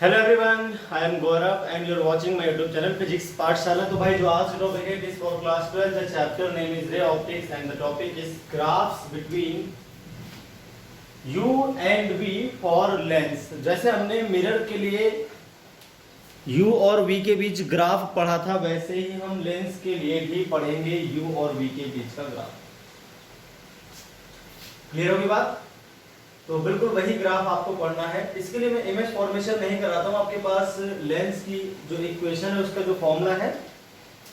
Hello everyone, I am Gaurav and you are watching my YouTube channel physics Pathshala. तो भाई जो आज का टॉपिक है it is for class 12, the chapter name is ray optics and the topic is graphs between U and V for lens. जैसे हमने mirror के लिए u और v के बीच ग्राफ पढ़ा था, वैसे ही हम लेंस के लिए भी पढ़ेंगे u और v के बीच का ग्राफ। क्लियर होगी बात? तो बिल्कुल वही ग्राफ आपको पढ़ना है। इसके लिए मैं इमेज फॉर्मेशन नहीं कराता हूँ, आपके पास लेंस की जो इक्वेशन है उसका जो फॉर्मूला है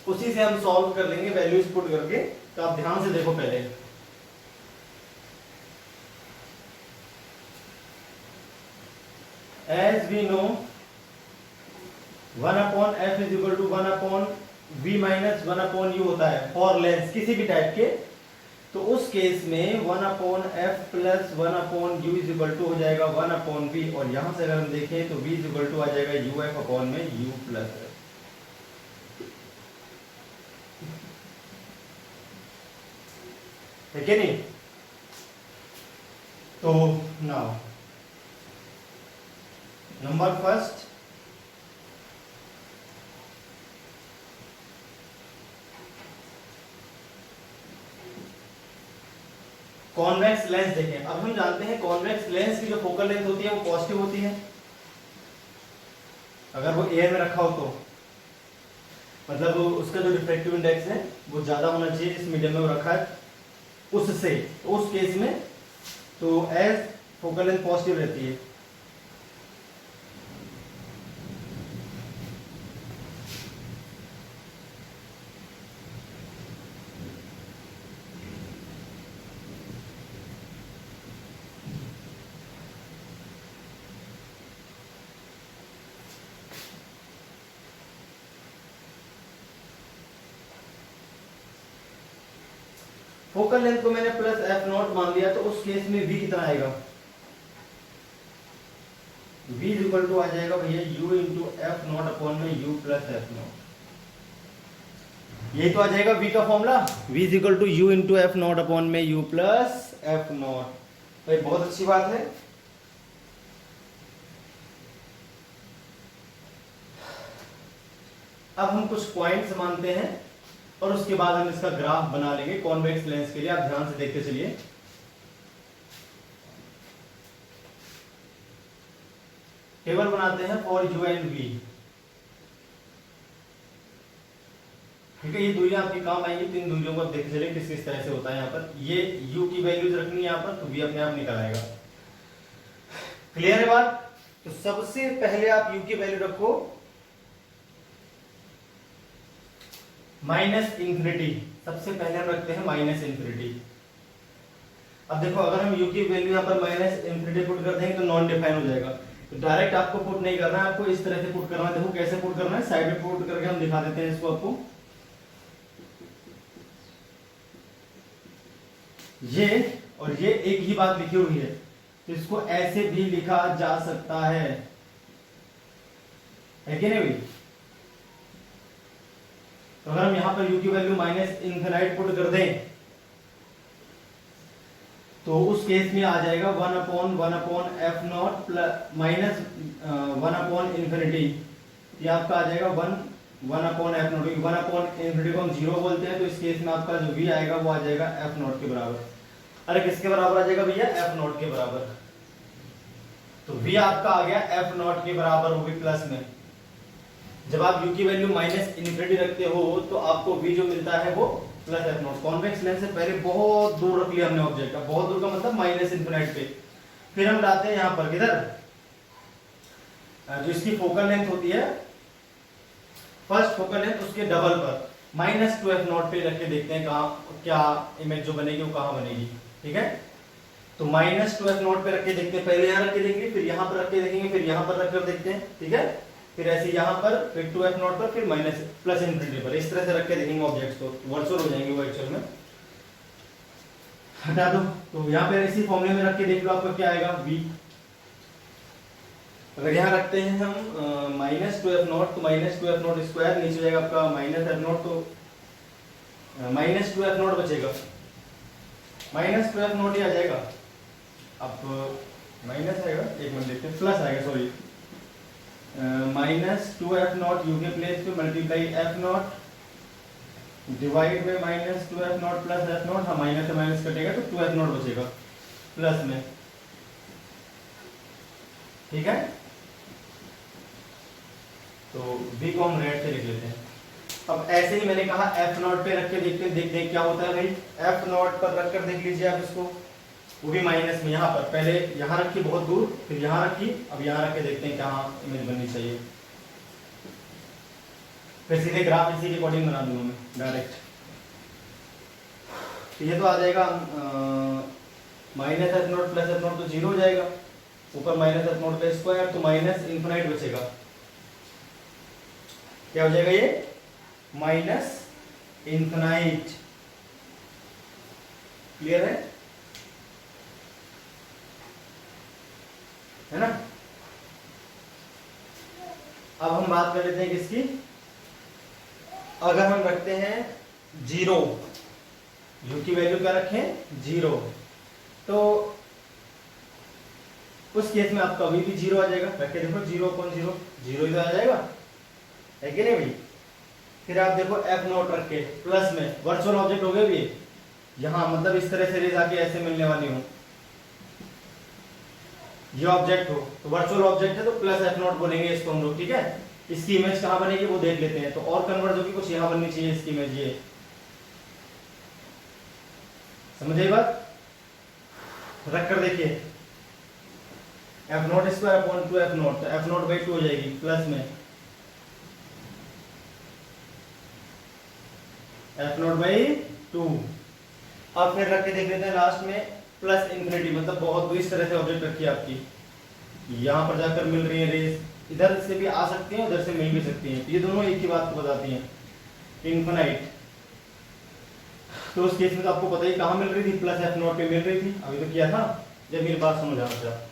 उसी से हम सॉल्व कर लेंगे वैल्यूज पुट करके। तो आप ध्यान से देखो पहले। As we know 1/f is equal to 1/v minus 1/u होता है फॉर लेंस किसी भी टाइप के। तो उस केस में 1/f plus 1/u is equal to हो जाएगा 1/v, और यहां से अगर हम देखें तो v इज इक्वल टू आ जाएगा uf अपॉन में u प्लस f। ठीक है नहीं? तो now number first, convex lens देखें। अब हम जानते हैं कॉन्वेक्स लेंस की जो फोकल लेंथ होती है वो पॉजिटिव होती है अगर वो एयर में रखा हो तो, मतलब उसका जो रिफ्रैक्टिव इंडेक्स है वो ज्यादा होना चाहिए जिस मीडियम में वो रखा है उससे। तो उस केस में तो एज फोकल लेंथ पॉजिटिव रहती है। फोकल लेंथ को मैंने प्लस f0 मान लिया, तो उस केस में v कितना आएगा? v इज इक्वल टू आ जाएगा भैया u इंटू f0 अपॉन में u प्लस f0। यही तो आ जाएगा v का formula, v is equal to u into f0 upon में u प्लस f0। भाई बहुत अच्छी बात है। अब हम कुछ पॉइंट्स मानते हैं और उसके बाद हम इसका ग्राफ बना लेंगे कॉन्वेक्स लेंस के लिए। आप ध्यान से देखते चलिए। टेबल बनाते हैं फॉर यू एंड वी। ठीक है, ये दूरियां आपकी काम आएंगी। तीन दूरियों को आप देखते चलिए किस किस तरह से होता है। यहाँ पर ये u की वैल्यूज रखनी है यहाँ पर, तो v अपने आप निकल आएगा। क्लियर है बात? तो सबसे पहले आप u की वैल्यू रखो माइनस इंफिनिटी। सबसे पहले हम रखते हैं माइनस इंफिनिटी। अब देखो अगर हम u की वैल्यू यहाँ पर माइनस इंफिनिटी पुट कर देंगे तो नॉन डिफाइन हो जाएगा। तो डायरेक्ट आपको पुट नहीं करना है, आपको इस तरह से पुट करना है। देखो कैसे पुट करना है, साइड में पुट करके हम दिखा देते हैं इसको आपको। ये और ये एक ही बात लिखी हुई है, तो इसको ऐसे भी लिखा जा सकता है कि नहीं भाई? तो अगर हम यहां पर u की वैल्यू माइनस इनफिनाइट पुट कर दें तो उस केस में आ जाएगा 1/f0 प्लस माइनस 1/इंफिनिटी। ये आपका आ जाएगा 1/f0। 1/इंफिनिटी को हम 0 बोलते हैं, तो इस केस में आपका जो v आएगा वो आ जाएगा f0 के बराबर। अरे किसके बराबर आ जाएगा भैया? f0 के बराबर। तो v आपका आ गया f0 के बराबर, वो भी प्लस में। जब आप u की वैल्यू माइनस इनफिनिटी रखते हो तो आपको v जो मिलता है वो प्लस f0। कॉन्वेक्स लेंस से पहले बहुत दूर रख लिया हमने ऑब्जेक्ट का, बहुत दूर का मतलब माइनस इनफिनिटी पे। फिर हम लाते हैं यहाँ पर किधर, जो इसकी फोकल लेंथ होती है फर्स्ट फोकल लेंथ उसके डबल पर -2f0 पे रख के देखते हैं कहाँ क्या इमेज जो बनेगी वो कहाँ बनेगी। ठीक है, तो -2f0 पे रख के देखते हैं। पहले यहाँ रख के देखेंगे, फिर यहाँ पर रख के देखेंगे, फिर यहाँ पर रख कर देखते हैं। ठीक है, फिर ऐसे यहाँ पर, फिर 2f0 पर, फिर माइनस प्लस इनफिनिटी पर। इस तरह से रख के देखेंगे ऑब्जेक्ट्स को, वर्चुअल हो जाएंगे वो एक्चुअल में। हटा दो, तो यहाँ पे इसी फॉर्मूले में रख के देख लो आपका क्या आएगा v। अगर यहाँ रखते हैं हम -2f0 तो -2f0 स्क्वायर नीचे जाएगा आपका -f0, तो -2f0 बचेगा। -2f0 ही आ जाएगा। अब माइनस आएगा, एक मिनट देखते हैं, प्लस आएगा, सॉरी माइनस 2f0 यू के प्लेस पे मल्टीप्लाई f0 डिवाइड में माइनस 2f0 प्लस f0, हाँ माइनस से माइनस कटेगा तो 2f0 बचेगा प्लस में, ठीक है। तो b को हम रेड से लिख लेते हैं। अब ऐसे ही मैंने कहा f0 पे रख के देखते हैं, देखते हैं क्या होता है भाई। f0 पर रख कर देख लीजिए आप इसको, वो भी माइनस में। यहाँ पर पहले यहाँ रखी बहुत दूर, फिर यहाँ रखी, अब यहाँ रख के देखते हैं कहाँ इमेज बननी चाहिए। फिर सीधे ग्राफ इसी के अकॉर्डिंग बना दूंगा मैं डायरेक्ट। तो ये तो आ जाएगा माइनस f0 प्लस f0 तो जीरो हो जाएगा, ऊपर माइनस f0 का स्क्वायर, तो माइनस इन्फिनाइट बचेगा। क्या हो जाएगा ये? Minus infinite. क्लियर है ना? अब हम बात कर लेते हैं किसकी। अगर हम रखते हैं जीरो, यू की वैल्यू क्या रखें? जीरो, तो उस केस में आपका अभी भी जीरो आ जाएगा। रख के देखो, जीरो अपॉन जीरो, जीरो ही तो आ जाएगा, है कि नहीं भाई। फिर आप देखो f0 रख के प्लस में, वर्चुअल ऑब्जेक्ट हो गए भी यहां, मतलब इस तरह से रेज आके ऐसे मिलने वाली हो, ये ऑब्जेक्ट हो तो वर्चुअल ऑब्जेक्ट है तो प्लस f0 बोलेंगे इसको हम लोग, ठीक है। इसकी इमेज कहां बनेगी वो देख लेते हैं। तो और कन्वर्ट होगी, कुछ यहां बननी चाहिए इसकी इमेज, ये समझे बात? रख कर देखिए, f0 स्क्वायर अपॉन 2f0, तो f0 बाई 2 हो जाएगी प्लस में f0 बाई 2। अब फिर रख के देख लेते हैं लास्ट में प्लस इन्फिनिटी, मतलब बहुत दूर इस तरह से ऑब्जेक्ट रखी है आपकी, यहां पर जाकर मिल रही है रेस, इधर से भी आ सकती हैं, उधर से मिल भी सकती हैं। ये दोनों एक ही बात को बताती हैं, इन्फिनाइट। तो उस केस में तो आपको पता ही कहां मिल रही थी, प्लस f0 पे मिल रही थी, अभी तो किया था जब मेरी बात समझ आ रहा था।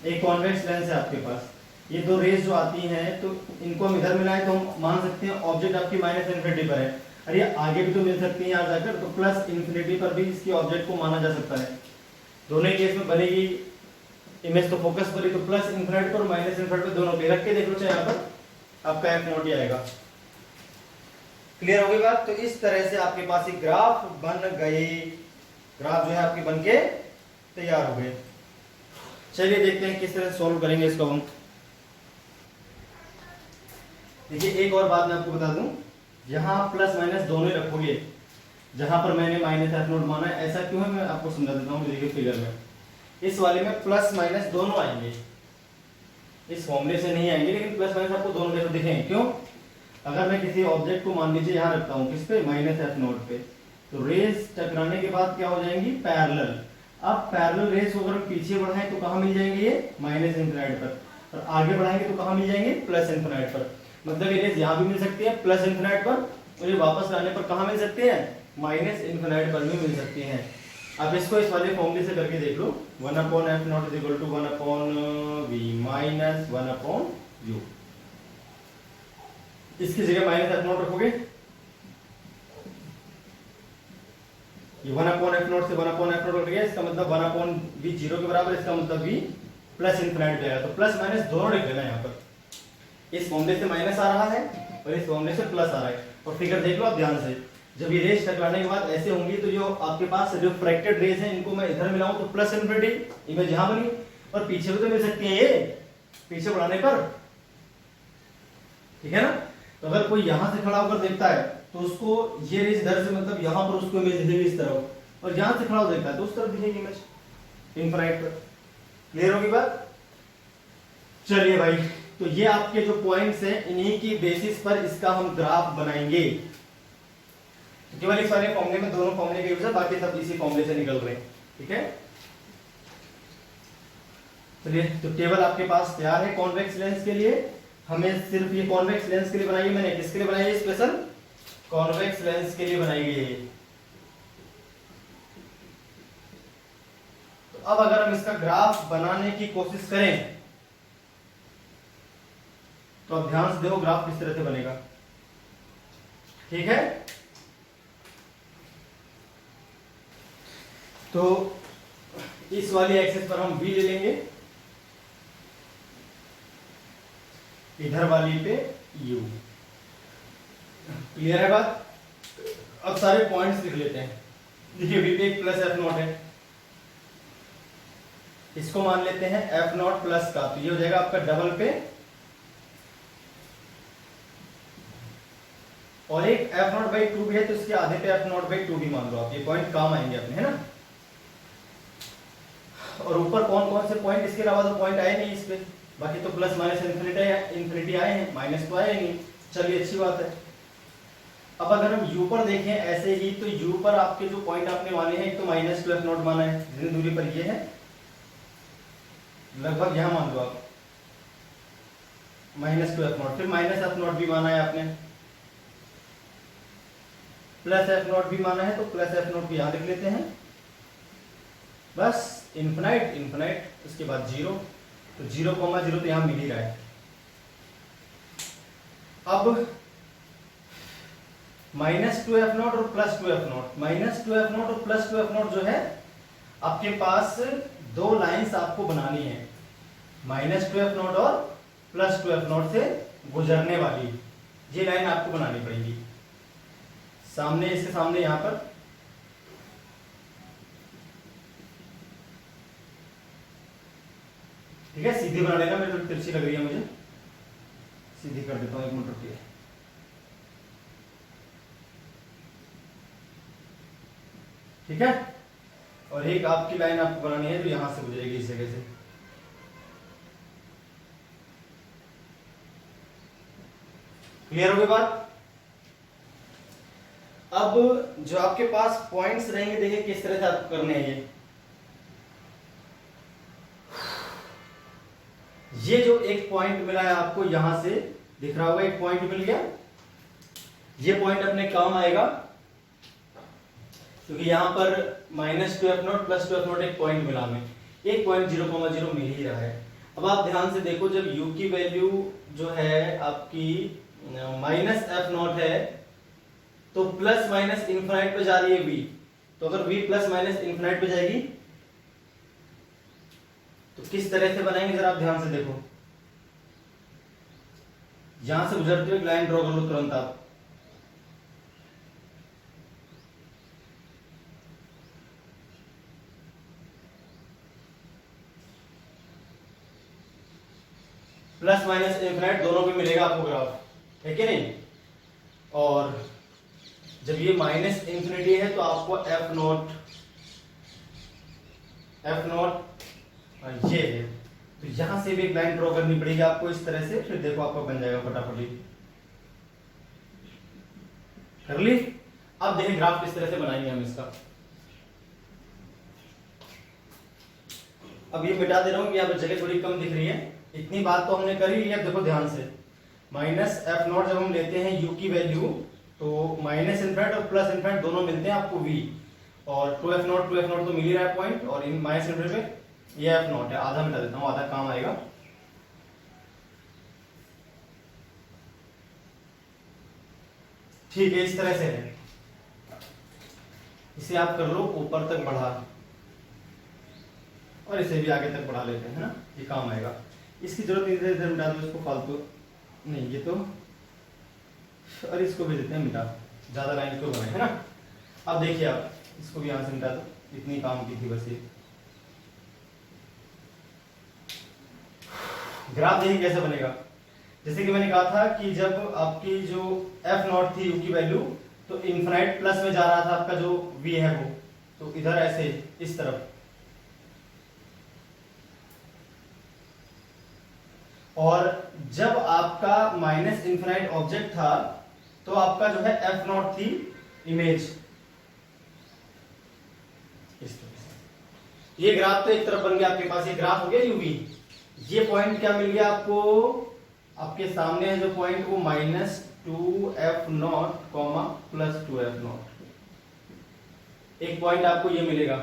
एक कॉन्वेक्स लेंस है आपके पास, ये दो रेस जो आती हैं तो इनको हम इधर मिलाएं तो हम मान सकते हैं ऑब्जेक्ट आपकी माइनस इन्फिनिटी पर है। अरे आगे भी तो मिल सकती है यहाँ जाकर, तो प्लस इन्फिनिटी पर भी इसकी ऑब्जेक्ट को माना जा सकता है। दोनों ही केस में बनेगी इमेज तो फोकस पर ही, तो प्लस इन्फिनिटी पर माइनस इन्फिनिटी पर दोनों पे रख के देख लो, चाहे यहाँ पर आपका f0 ही आएगा। क्लियर हो गई बात? तो इस तरह से आपके पास एक ग्राफ बन गए, ग्राफ जो है आपके बन के तैयार हो गए। चलिए देखते हैं किस तरह सोल्व करेंगे इसको हम। देखिए एक और बात मैं आपको बता दूं, यहाँ प्लस माइनस दोनों ही रखोगे, जहां पर मैंने माइनस f0 माना है, ऐसा क्यों है मैं आपको समझा देता हूँ। देखिए फिगर में इस वाले में प्लस माइनस दोनों आएंगे, इस फॉर्मूले से नहीं आएंगे, लेकिन प्लस माइनस आपको दोनों देखो दिखेंगे। क्यों? अगर मैं किसी ऑब्जेक्ट को मान लीजिए यहाँ रखता हूँ, किस पे? माइनस f0 पे, तो रेज टकराने के बाद क्या हो जाएंगी? पैरेलल। अब पैरेलल रेज को अगर हम पीछे बढ़ाएं तो कहाँ मिल जाएंगे? ये माइनस इन्फिनाइट पर, और आगे बढ़ाएंगे तो कहाँ मिल जाएंगे? प्लस इन्फिनाइट पर। मतलब ये रेज यहाँ भी मिल सकती है प्लस इन्फिनाइट पर, और ये वापस लाने पर कहाँ मिल सकती है? माइनस इन्फिनाइट पर भी मिल सकती हैं। अब इसको इस वाले फॉर्मूले से करके देख लो, 1/f0 is equal to 1/v minus 1/u। इसकी जगह माइनस f0 रखोगे, ये 1/f0 से 1/f0 रख गया, इसका मतलब 1/v 0 के बराबर, इसका मतलब v प्लस इन्फिनाइट जाएगा। तो प्लस माइनस दोनों लिख देना यहाँ पर, इस फॉर्मूले से माइनस आ रहा है और इस फॉर्मूले से प्लस आ रहा है। और फिगर देख लो आप ध्यान से, जब ये रेस टकराने के बाद ऐसे होंगी तो जो आपके पास रिफ्रैक्टेड रेस है, इनको मैं इधर मिलाऊं तो प्लस इन्फिनिटी इमेज यहां बनी, और पीछे भी तो मिल सकती है ये पीछे बढ़ाने पर, ठीक है ना। तो अगर कोई यहां से खड़ा होकर देखता है तो उसको ये रेस इधर से, मतलब यहां पर उसको इमेज दिखेगी इस तरफ, और यहां से खड़ा हो देखता है तो उस तरफ दिखेगी इमेज इन्फिनाइट पर। क्लियर होगी बात? चलिए भाई, तो ये आपके जो पॉइंट्स हैं, इन्हीं की बेसिस पर इसका हम ग्राफ बनाएंगे। केवल इस वाले फॉर्मूले में दोनों फॉर्मूले के यूज है, बाकी सब इसी फॉर्मूले से निकल रहे हैं, ठीक है। चलिए, तो टेबल आपके पास तैयार है कॉन्वेक्स लेंस के लिए। हमें सिर्फ ये कॉन्वेक्स लेंस के लिए बनाई है मैंने, किसके लिए बनाई है? स्पेशल कॉन्वेक्स लेंस के लिए बनाई गई है। तो अब अगर हम इसका ग्राफ बनाने की कोशिश करें तो अब ध्यान से देखो ग्राफ किस तरह से बनेगा, ठीक है। तो इस वाली एक्सिस पर हम v ले लेंगे, इधर वाली पे u। क्लियर है बात? अब सारे पॉइंट्स लिख लेते हैं। देखिए v पे एक प्लस एफ नॉट है, इसको मान लेते हैं एफ नॉट प्लस का, तो ये हो जाएगा आपका डबल पे, और एक एफ नॉट बाई टू भी है तो इसके आधे पे एफ नॉट बाई टू भी मान लो आप, ये पॉइंट काम आएंगे अपने, है ना। और ऊपर कौन कौन से पॉइंट, इसके अलावा तो पॉइंट आए नहीं इस पे, बाकी तो प्लस माइनस इन्फिनिटी आए हैं, माइनस तो आए नहीं। चलिए अच्छी बात है। अब अगर हम u पर देखें ऐसे ही, तो u पर आपके जो पॉइंट आपने माने हैं, एक तो माइनस टू एफ नॉट माना है जितनी दूरी पर ये है, लगभग यहां मान लो आप माइनस टू एफ नॉट, फिर माइनस एफ नॉट भी माना है आपने, प्लस एफ नॉट भी माना है, तो प्लस एफ नॉट भी यहां लिख लेते हैं। बस इन्फिनाइट इन्फिनाइट, उसके बाद जीरो, तो 0,0 तो यहां मिल ही रहा है। अब माइनस टू एफ नॉट और plus two F not, minus two F not और प्लस टू एफ नॉट जो है आपके पास दो लाइंस आपको बनानी है, माइनस टू एफ नॉट और प्लस टू एफ नॉट से गुजरने वाली, ये लाइन आपको बनानी पड़ेगी सामने, इसके सामने यहां पर। ठीक है, सीधी बना लेना, मेरे तो तिरछी लग रही है, मुझे सीधी कर देता हूं, एक मिनट रुकिए। ठीक है, और एक आपकी लाइन आपको बनानी है जो यहां से गुजरेगी इस जगह से। क्लियर हो गई बात? अब जो आपके पास पॉइंट्स रहेंगे, देखिए किस तरह से आपको करने हैं ये जो एक पॉइंट मिला है आपको, यहां से दिख रहा होगा एक पॉइंट मिल गया, ये पॉइंट अपने काम आएगा क्योंकि यहां पर minus two F not plus two F not एक पॉइंट मिला हमें, एक पॉइंट 0,0 मिल ही रहा है। अब आप ध्यान से देखो, जब u की वैल्यू जो है आपकी माइनस एफ नॉट है, तो प्लस माइनस इन्फिनाइट पे जा रही है v, तो अगर v प्लस माइनस इन्फिनाइट पे जाएगी तो किस तरह से बनाएंगे जरा आप ध्यान से देखो। यहां से गुजरते हुए एक लाइन ड्रॉ कर लो तुरंत आप, प्लस माइनस इन्फिनाइट दोनों पे मिलेगा आपको ग्राफ, है कि नहीं। और जब ये माइनस इंफिनिटी है तो आपको एफ नॉट ये है, तो यहां से भी एक लाइन ड्रॉ करनी पड़ेगी आपको इस तरह से, फिर देखो आपका बन जाएगा फटाफट। कर ली? अब देखिए ग्राफ किस तरह से बनाएंगे हम इसका। अब ये मिटा दे रहा हूं, यहाँ पर जगह थोड़ी कम दिख रही है, इतनी बात तो हमने कर ही लिया। देखो ध्यान से, माइनस एफ नॉट जब हम लेते हैं u की वैल्यू, तो माइनस इन्फिनिट और प्लस इन्फिनिट दोनों मिलते हैं आपको v, और टू एफ नॉट तो मिल ही रहा है पॉइंट, और इन माइनस इन्फिनिट में ये एफ नॉट है, आधा मिटा देता हूं, आधा काम आएगा। ठीक है, इस तरह से है, इसे आप कर लो ऊपर तक बढ़ा, और इसे भी आगे तक बढ़ा लेते हैं, है ना, ये काम आएगा। इसकी जरूरत नहीं, इधर मिटा दो इसको, फालतू नहीं ये तो, और इसको भी देते हैं मिटा, ज्यादा लाइन क्यों बनाए, है ना। अब देखिए आप इसको भी यहां से मिटा दो, इतनी काम की थी बस ये। ग्राफ देखिए कैसे बनेगा, जैसे कि मैंने कहा था कि जब आपकी जो एफ नॉट थी u की वैल्यू, तो इन्फिनाइट प्लस में जा रहा था आपका जो v है वो, तो इधर ऐसे इस तरफ, और जब आपका माइनस इन्फिनाइट ऑब्जेक्ट था तो आपका जो है एफ नॉट थी इमेज, इस तरह से। ये ग्राफ तो एक तरफ बन गया आपके पास, ये ग्राफ हो गया यूवी। ये पॉइंट क्या मिल गया आपको, आपके सामने है जो पॉइंट वो minus two F not comma plus two F not, एक पॉइंट आपको ये मिलेगा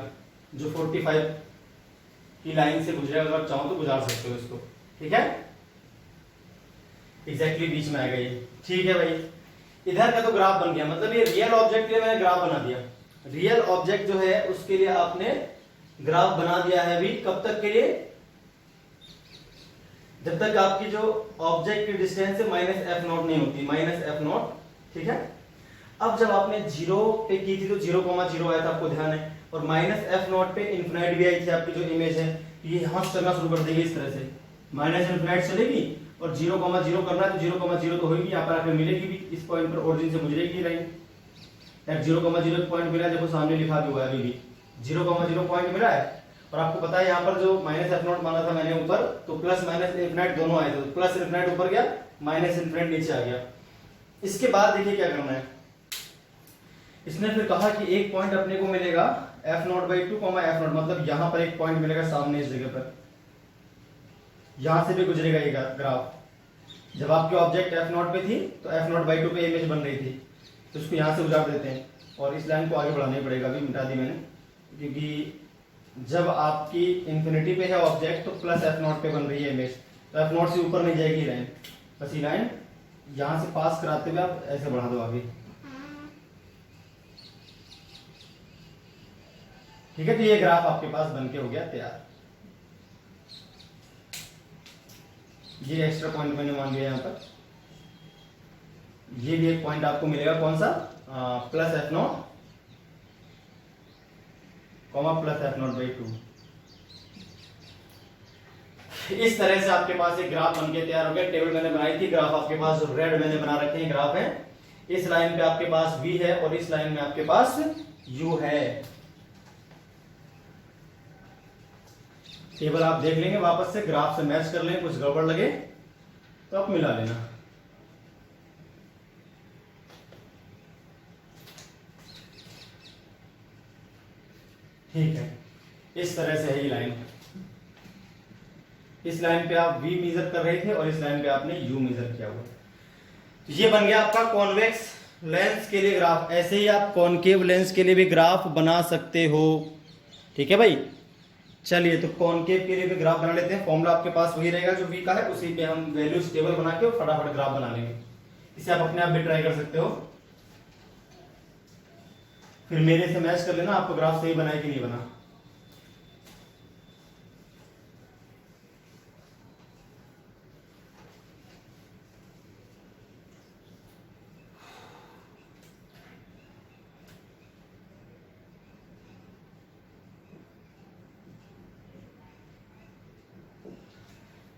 जो 45 की लाइन से गुजरेगा, अगर आप चाहो तो गुजार सकते हो इसको, ठीक है, एग्जैक्टली बीच में आएगा ये। ठीक है भाई, इधर का तो ग्राफ बन गया, मतलब ये रियल ऑब्जेक्ट के लिए मैंने ग्राफ बना दिया, रियल ऑब्जेक्ट जो है उसके लिए आपने ग्राफ बना दिया है अभी, कब तक के लिए, जब तक आपकी जो ऑब्जेक्ट की डिस्टेंस है माइनस एफ नॉट नहीं होती, माइनस एफ नॉट, ठीक है। अब जब आपने जीरो पे की थी तो 0,0 आया था, आपको ध्यान है, और माइनस एफ नॉट पे इन्फिनाइट भी आई थी। आपकी जो इमेज है ये यहाँ से चलना शुरू कर देगी इस तरह से, माइनस इन्फिनाइट चलेगी और 0,0 करना है तो 0,0 तो होगी, यहाँ पर आकर मिलेगी भी, इस पॉइंट पर ओरिजिन से गुजरेगी लाइन। यार 0,0 पॉइंट मिला है, देखो सामने लिखा भी हुआ है, अभी भी 0,0 पॉइंट मिला है। और आपको पता है यहाँ पर जो माइनस एफ नॉट माना था मैंने ऊपर, तो प्लस माइनस इन्फिनाइट दोनों आए थे, तो प्लस इन्फिनाइट ऊपर गया, माइनस इन्फिनाइट नीचे आ गया। इसके बाद देखिए क्या करना है, इसने फिर कहा कि एक पॉइंट अपने को मिलेगा f0/2, f0 मतलब यहां पर एक पॉइंट मिलेगा सामने इस जगह पर, यहां से भी गुजरेगा ये ग्राफ। जब आपकी ऑब्जेक्ट f0 पे थी तो f0/2 पे इमेज बन रही थी, तो इसको यहां से उजाड़ देते हैं और इस लाइन को आगे बढ़ाना ही पड़ेगा, अभी मिटा दी मैंने, क्योंकि जब आपकी इंफिनिटी पे है ऑब्जेक्ट तो प्लस f0 पे बन रही है इमेज, तो f0 से ऊपर नहीं जाएगी लाइन, बस ये लाइन यहां से पास कराते हुए आप ऐसे बढ़ा दो आगे, ठीक है। तो ये ग्राफ आपके पास बनके हो गया तैयार। ये एक्स्ट्रा पॉइंट मैंने मान लिया यहाँ पर, ये भी एक पॉइंट आपको मिलेगा, कौन सा, प्लस f0, प्लस f0/2। इस तरह से आपके पास एक ग्राफ बनके तैयार हो गया। टेबल मैंने बनाई थी, ग्राफ आपके पास जो रेड मैंने बना रखे हैं ग्राफ है, इस लाइन पे आपके पास v है और इस लाइन में आपके पास u है। टेबल आप देख लेंगे वापस से, ग्राफ से मैच कर लेंगे, कुछ गड़बड़ लगे तो आप मिला लेना। ठीक है, इस तरह से है ये लाइन। इस लाइन पे आप v मेजर कर रहे थे और इस लाइन पे आपने u मेजर किया हुआ। तो ये बन गया आपका कॉन्वेक्स लेंस के लिए ग्राफ। ऐसे ही आप कॉनकेव लेंस के लिए भी ग्राफ बना सकते हो, ठीक है भाई। चलिए तो कॉनकेव के लिए भी ग्राफ बना लेते हैं। फॉर्मूला आपके पास वही रहेगा जो v का है, उसी पे हम वैल्यूज टेबल बना के फटाफट ग्राफ बना लेंगे। इसे आप अपने आप भी ट्राई कर सकते हो, फिर मेरे से मैच कर लेना आपको ग्राफ सही बना है कि नहीं बना।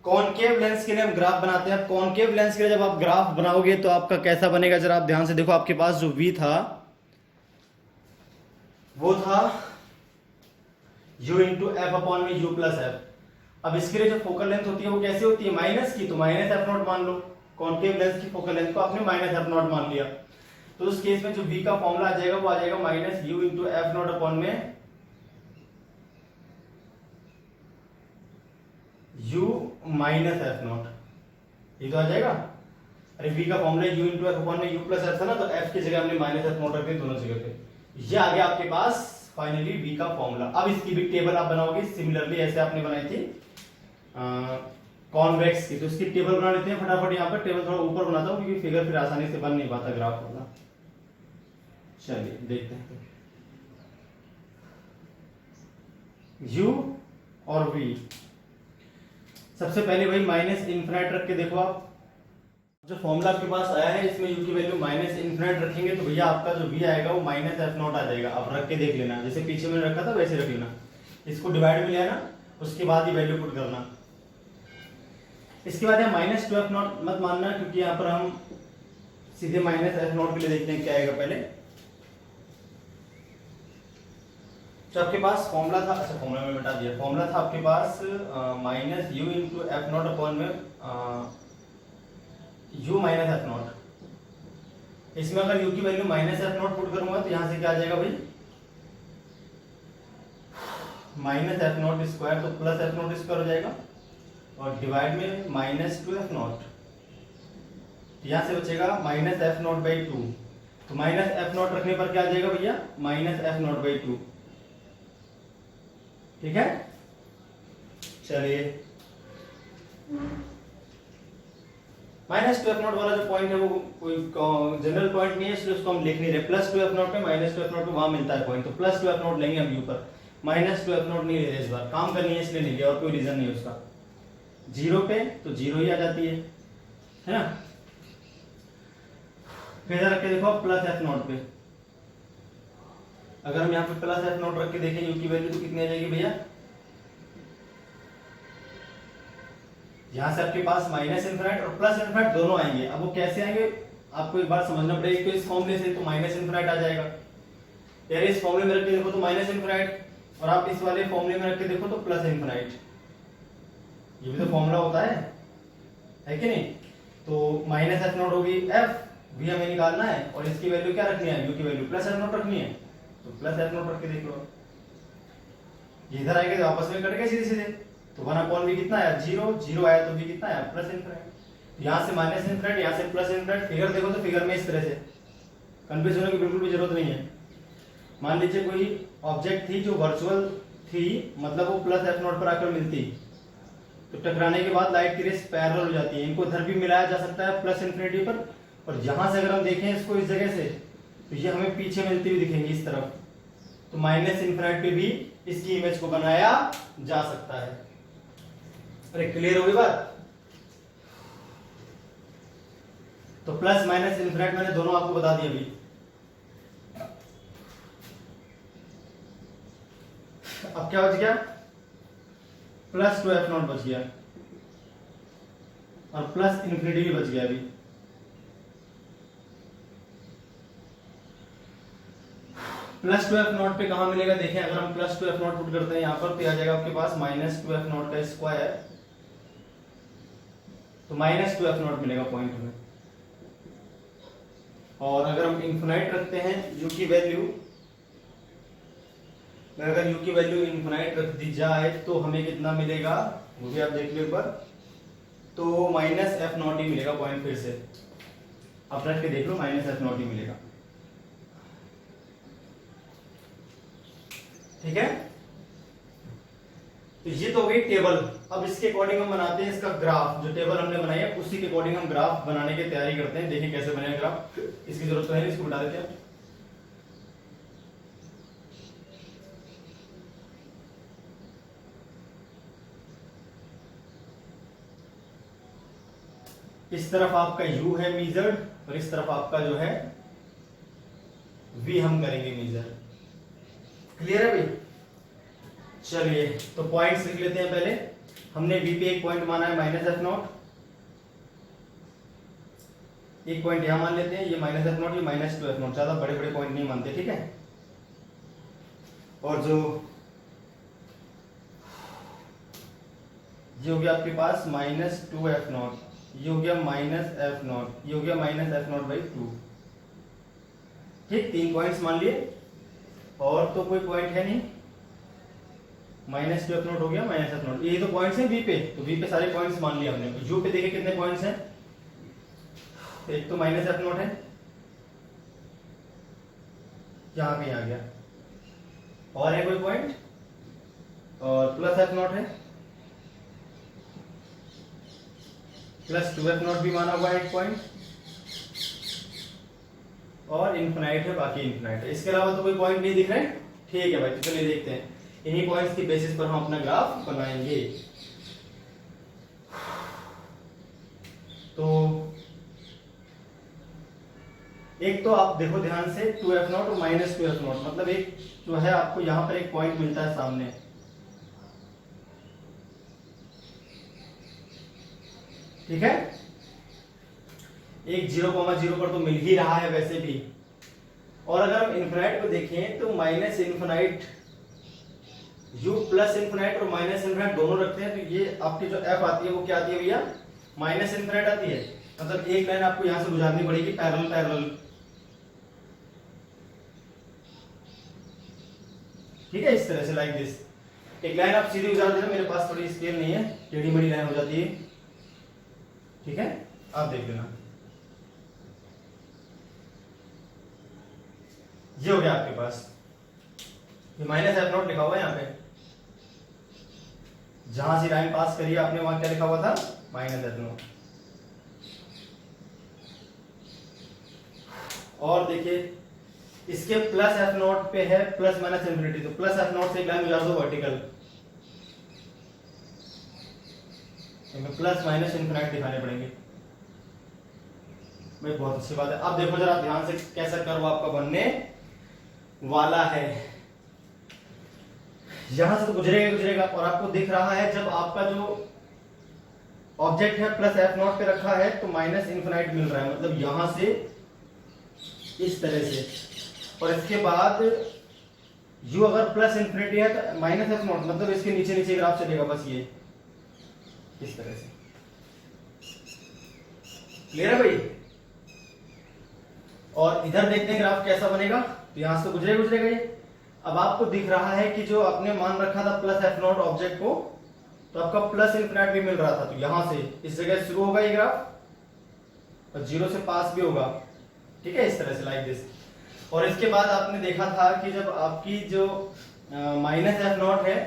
कॉनकेव लेंस के लिए हम ग्राफ बनाते हैं। कॉनकेव लेंस के लिए जब आप ग्राफ बनाओगे तो आपका कैसा बनेगा, जरा आप ध्यान से देखो। आपके पास जो v था वो था u इंटू एफ अपॉन में u प्लस एफ। अब इसके लिए जो फोकल लेंथ होती है वो कैसे होती है, माइनस की, तो माइनस एफ नॉट मान लो। कॉनकेव लेंस की फोकल लेंथ को आपने माइनस एफ नॉट मान लिया, तो उस केस में जो v का फॉर्मूला आ जाएगा वो आ जाएगा minus u into f naught upon में u माइनस एफ नॉट, ये तो आ जाएगा। अरे v का formula u into F upon में u प्लस एफ था ना, तो f की जगह हमने माइनस एफ नॉट रख दिया दोनों जगह पे। ये आ गया आपके पास फाइनली v का फॉर्मूला। अब इसकी भी टेबल आप बनाओगे सिमिलरली ऐसे आपने बनाई थी कॉन्वेक्स की, तो इसकी टेबल बना लेते हैं फटाफट। यहाँ पर टेबल थोड़ा ऊपर बनाता हूँ क्योंकि फिगर फिर आसानी से बन नहीं पाता ग्राफ वाला। चलिए देखते हैं u और v। सबसे पहले भाई माइनस इन्फिनाइट रख के देखो आप, जो फॉर्मूला आपके पास आया है इसमें u की वैल्यू माइनस इन्फिनाइट रखेंगे तो भैया आपका जो v आएगा वो माइनस एफ नॉट आ जाएगा। आप रख के देख लेना, जैसे पीछे मैंने रखा था वैसे रख लेना, इसको डिवाइड में लेना, उसके बाद ही वैल्यू पुट करना। इसके बाद यहाँ माइनस टू एफ नॉट मत मानना, क्योंकि यहाँ पर हम सीधे माइनस एफ नॉट के लिए देखते हैं क्या आएगा पहले। तो आपके पास फॉर्मूला था, अच्छा फॉर्मूला में बता दिया, फॉर्मूला था आपके पास minus u into f naught upon में यू माइनस एफ नॉट। इसमें अगर यू की value minus f naught put करूंगा तो यहां से क्या आ जाएगा भाई, माइनस एफ नॉट स्क्वायर, तो प्लस एफ नॉट स्क्वायर हो जाएगा, और डिवाइड में माइनस टू एफ नॉट, यहां से बचेगा minus f not by two. तो माइनस एफ नॉट रखने पर क्या आ जाएगा भैया, minus f not by two. ठीक है, चलिए माइनस टू एफ नॉट वाला जो पॉइंट है वो कोई जनरल पॉइंट नहीं है, इसलिए उसको हम लिख नहीं रहे। प्लस टू एफ नॉट पे माइनस टू एफ नॉट पे वहां मिलता है पॉइंट, तो प्लस टू एफ नॉट लेंगे हम यू पर, माइनस टू एफ नॉट नहीं ले रहे इस बार, काम करनी है इसलिए नहीं लिया और कोई रीजन नहीं है उसका। जीरो पे तो जीरो ही आ जाती है ना। फिर इधर रख के देखो प्लस एफ नॉट पे, अगर हम यहाँ पे प्लस एफ नॉट रख के देखें यू की वैल्यू तो कितनी आ जाएगी भैया, यहां से आपके पास माइनस इन्फिनिट और प्लस इन्फिनिट दोनों आएंगे। अब वो कैसे आएंगे आपको एक बार समझना पड़ेगा। तो इस फॉर्मूले से तो माइनस इन्फिनिट आ जाएगा यार, इस फॉर्मूले में रख के देखो तो माइनस इन्फिनिट, और आप इस वाले फॉर्मूले में रख के देखो तो प्लस इन्फिनिट। ये भी तो फॉर्मूला होता है कि नहीं। तो माइनस एफ नॉट होगी एफ, भी हमें निकालना है, और इसकी वैल्यू क्या रखनी है, यू की वैल्यू प्लस एफ नॉट रखनी है। तो प्लस एफ नॉट रख के देख लो, ये इधर आएगा तो आपस में कट गए सीधे सीधे। तो 1 भी कितना आया, जीरो, जीरो आया तो भी कितना आया, प्लस इन्फिनिट। यहाँ से माइनस इन्फिनिट, यहाँ से प्लस इन्फिनिट। फिगर देखो तो फिगर में इस तरह से कंफ्यूज होने की बिल्कुल भी जरूरत नहीं है। मान लीजिए कोई ऑब्जेक्ट थी जो वर्चुअल थी, मतलब वो प्लस एफ नॉट पर आकर मिलती, तो टकराने के बाद लाइट की रेस पैरेलल हो जाती है। इनको इधर भी मिलाया जा सकता है प्लस इन्फिनिटी पर, और यहां से अगर हम देखें इसको इस जगह से, तो ये हमें पीछे मिलती हुई दिखेंगी इस तरफ। तो माइनस इन्फिनिट पे भी इसकी इमेज को बनाया जा सकता है। अरे क्लियर होगी बात। तो प्लस माइनस इन्फिनिट मैंने दोनों आपको बता दिया अभी। अब क्या बच गया, प्लस 2 एफ नॉट बच गया, और प्लस इन्फिनिटी भी बच गया अभी। प्लस 2 एफ नॉट पे कहां मिलेगा देखें, अगर हम प्लस 2 एफ नॉट पुट करते हैं यहां पर तो आ जाएगा आपके पास माइनस 2 एफ नॉट का स्क्वायर, तो माइनस 2 एफ नॉट मिलेगा पॉइंट में। और अगर हम इन्फिनाइट रखते हैं यू की वैल्यू, अगर यू की वैल्यू इन्फिनाइट रख दी जाए तो हमें कितना मिलेगा वो भी आप देख लो एक बार। तो माइनस एफ नॉट ही मिलेगा पॉइंट, फिर से आप रख के देख लो, माइनस एफ नॉट ही मिलेगा। ठीक है, तो ये तो हो गई टेबल। अब इसके अकॉर्डिंग हम बनाते हैं इसका ग्राफ, जो टेबल हमने बनाई है उसी के अकॉर्डिंग हम ग्राफ बनाने की तैयारी करते हैं। देखिए कैसे बनेगा ग्राफ, इसकी जरूरत तो है नहीं, इसको बता देते हैं। इस तरफ आपका u है मीजर्ड, और इस तरफ आपका जो है v हम करेंगे मीजर। क्लियर है भाई। चलिए तो पॉइंट्स लिख लेते हैं। पहले हमने v पे एक पॉइंट माना है माइनस एफ नॉट, एक पॉइंट यहां मान लेते हैं, ये माइनस एफ नॉट, ये माइनस 2 एफ नॉट, ज्यादा बड़े बड़े पॉइंट नहीं मानते, ठीक है। और जो ये हो गया आपके पास माइनस 2 एफ नॉट, ये हो गया माइनस एफ नॉट, ये हो गया माइनस एफ नॉट बाई 2। ठीक, 3 पॉइंट्स मान लिए, और तो कोई पॉइंट है नहीं। माइनस 2 एफ नॉट हो गया, माइनस एफ नॉट, ये तो पॉइंट्स हैं वी पे, तो वी पे सारे पॉइंट्स मान लिए हमने। तो यू पे देखिए कितने पॉइंट्स हैं, एक तो माइनस एफ नॉट है, यहां कहीं आ गया, और है कोई पॉइंट, और प्लस एफ नॉट है, प्लस 2 एफ नॉट भी माना हुआ है एक पॉइंट, और इन्फिनाइट है, बाकी इन्फिनाइट है। इसके अलावा तो कोई पॉइंट नहीं दिख रहे। ठीक है भाई, तो चलिए देखते हैं, इन्हीं पॉइंट्स की बेसिस पर हम अपना ग्राफ बनाएंगे। तो एक तो आप देखो ध्यान से 2 एफ नॉट और माइनस 2 एफ नॉट, मतलब एक जो है आपको यहां पर एक पॉइंट मिलता है सामने, ठीक है। एक 0,0 पर तो मिल ही रहा है वैसे भी। और अगर हम इन्फिनाइट को देखें तो minus infinite, u plus infinite और माइनस इन्फिनाइट दोनों रखते हैं, तो ये आपकी जो f आती है वो क्या आती है भैया, माइनस इन्फिनाइट आती है। मतलब एक लाइन आपको यहां से गुजारनी पड़ेगी पैरेलल पैरेलल, ठीक है, इस तरह से लाइक दिस। एक लाइन आप सीधी गुजार देना, मेरे पास थोड़ी स्केल नहीं है, टेढ़ी मेढ़ी लाइन हो जाती है, ठीक है, आप देख लेना। ये हो गया आपके पास, ये माइनस एफ नॉट लिखा हुआ है यहाँ पे, जहां से लाइन पास करी आपने वहां क्या लिखा हुआ था, माइनस एफ नॉट। और देखिए इसके प्लस एफ नॉट पे है प्लस माइनस इन्फिनिटी, तो प्लस एफ नॉट से एक लाइन गुजार दो वर्टिकल, इनमें प्लस माइनस इनफिनिट दिखाने पड़ेंगे भाई। बहुत अच्छी बात है। अब देखो जरा ध्यान से कैसा कर्व आपका बनने वाला है। यहां से तो गुजरेगा और आपको दिख रहा है जब आपका जो ऑब्जेक्ट है प्लस एफ नॉट पे रखा है तो माइनस इनफिनिट मिल रहा है, मतलब यहां से इस तरह से, और इसके बाद u अगर प्लस इन्फिनिटी है तो माइनस एफ नॉट, मतलब इसके नीचे नीचे ग्राफ चलेगा बस ये इस तरह से। क्लियर है भाई? और इधर देखते हैं ग्राफ कैसा बनेगा। तो यहां से गुजरेगा ये। अब आपको दिख रहा है कि जो आपने मान रखा था प्लस एफ नॉट ऑब्जेक्ट को, तो आपका प्लस इन्फिनिट भी मिल रहा था, तो यहां से इस जगह शुरू होगा ये ग्राफ और जीरो से पास भी होगा। ठीक है, इस तरह से लाइक दिस। और इसके बाद आपने देखा था कि जब आपकी जो माइनस एफ नॉट है,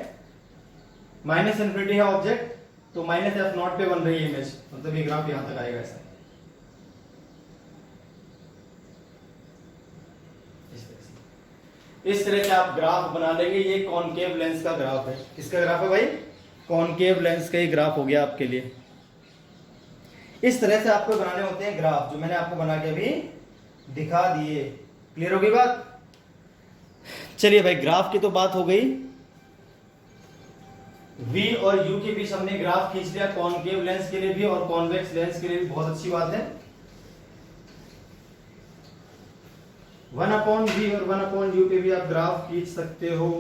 माइनस इन्फिनिटी है ऑब्जेक्ट, तो माइनस एफ नॉट पे बन रही है इमेज, मतलब ये ग्राफ यहां तक आएगा ऐसा। इस तरह से आप ग्राफ बना लेंगे। ये कॉनकेव लेंस का ग्राफ है। किसका ग्राफ है भाई? कॉनकेव लेंस का ही ग्राफ हो गया आपके लिए। इस तरह से आपको बनाने होते हैं ग्राफ, जो मैंने आपको बना के अभी दिखा दिए। क्लियर हो गई बात? चलिए भाई, ग्राफ की तो बात हो गई। V और U के बीच हमने ग्राफ खींच लिया, कॉनकेव लेंस के लिए भी और कॉन्वेक्स लेंस के लिए भी। बहुत अच्छी बात है। 1/V और 1/U पे भी आप ग्राफ खींच सकते हो।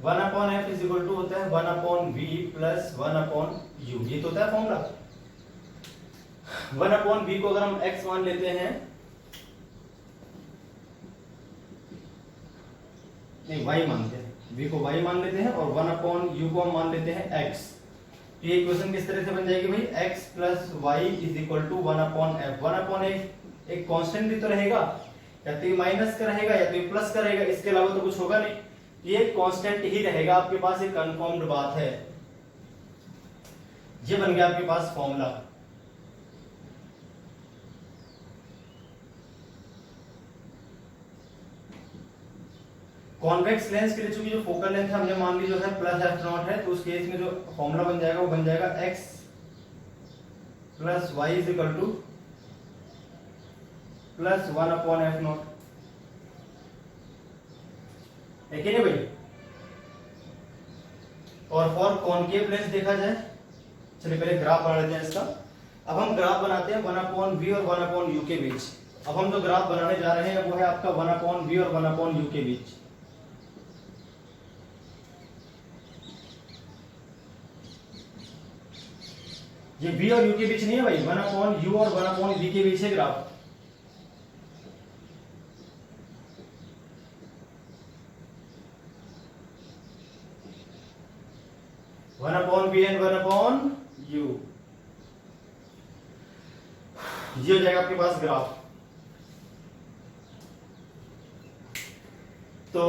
One upon F is equal to होता है 1/V प्लस 1/U। ये तो होता है फॉर्मूला। 1/V को अगर हम x मान लेते हैं, नहीं y मानते हैं, v को y मान लेते हैं और 1/U को हम मान लेते हैं x। ये इक्वेशन किस तरह से बन जाएगी भाई? x plus Y is equal to 1/f। 1/f एक कांस्टेंट भी तो रहेगा, या तो ये माइनस का रहेगा या तो ये प्लस का रहेगा, इसके अलावा तो कुछ होगा नहीं। ये कांस्टेंट ही रहेगा आपके पास, एक कंफर्म्ड बात है। ये बन गया आपके पास फॉर्मूला। कॉन्वेक्स लेंस के लिए चूंकि जो फोकल लेंथ है हमने मान ली जो है प्लस एफ नॉट है, तो उस केस में जो फॉर्मूला बन जाएगा वो बन जाएगा x plus Y is equal to plus 1/f naught. है कि नहीं भाई? और फॉर कॉनकेव लेंस देखा जाए, चलिए पहले ग्राफ बना लेते हैं इसका। अब हम ग्राफ बनाते हैं 1/V और 1/U के बीच। अब हम जो ग्राफ बनाने जा रहे हैं वो है आपका 1/V और 1/U के बीच। ये V और U के बीच नहीं है भाई, 1/U और 1/V के बीच है graph. One upon V and 1/U, ये हो जाएगा आपके पास ग्राफ। तो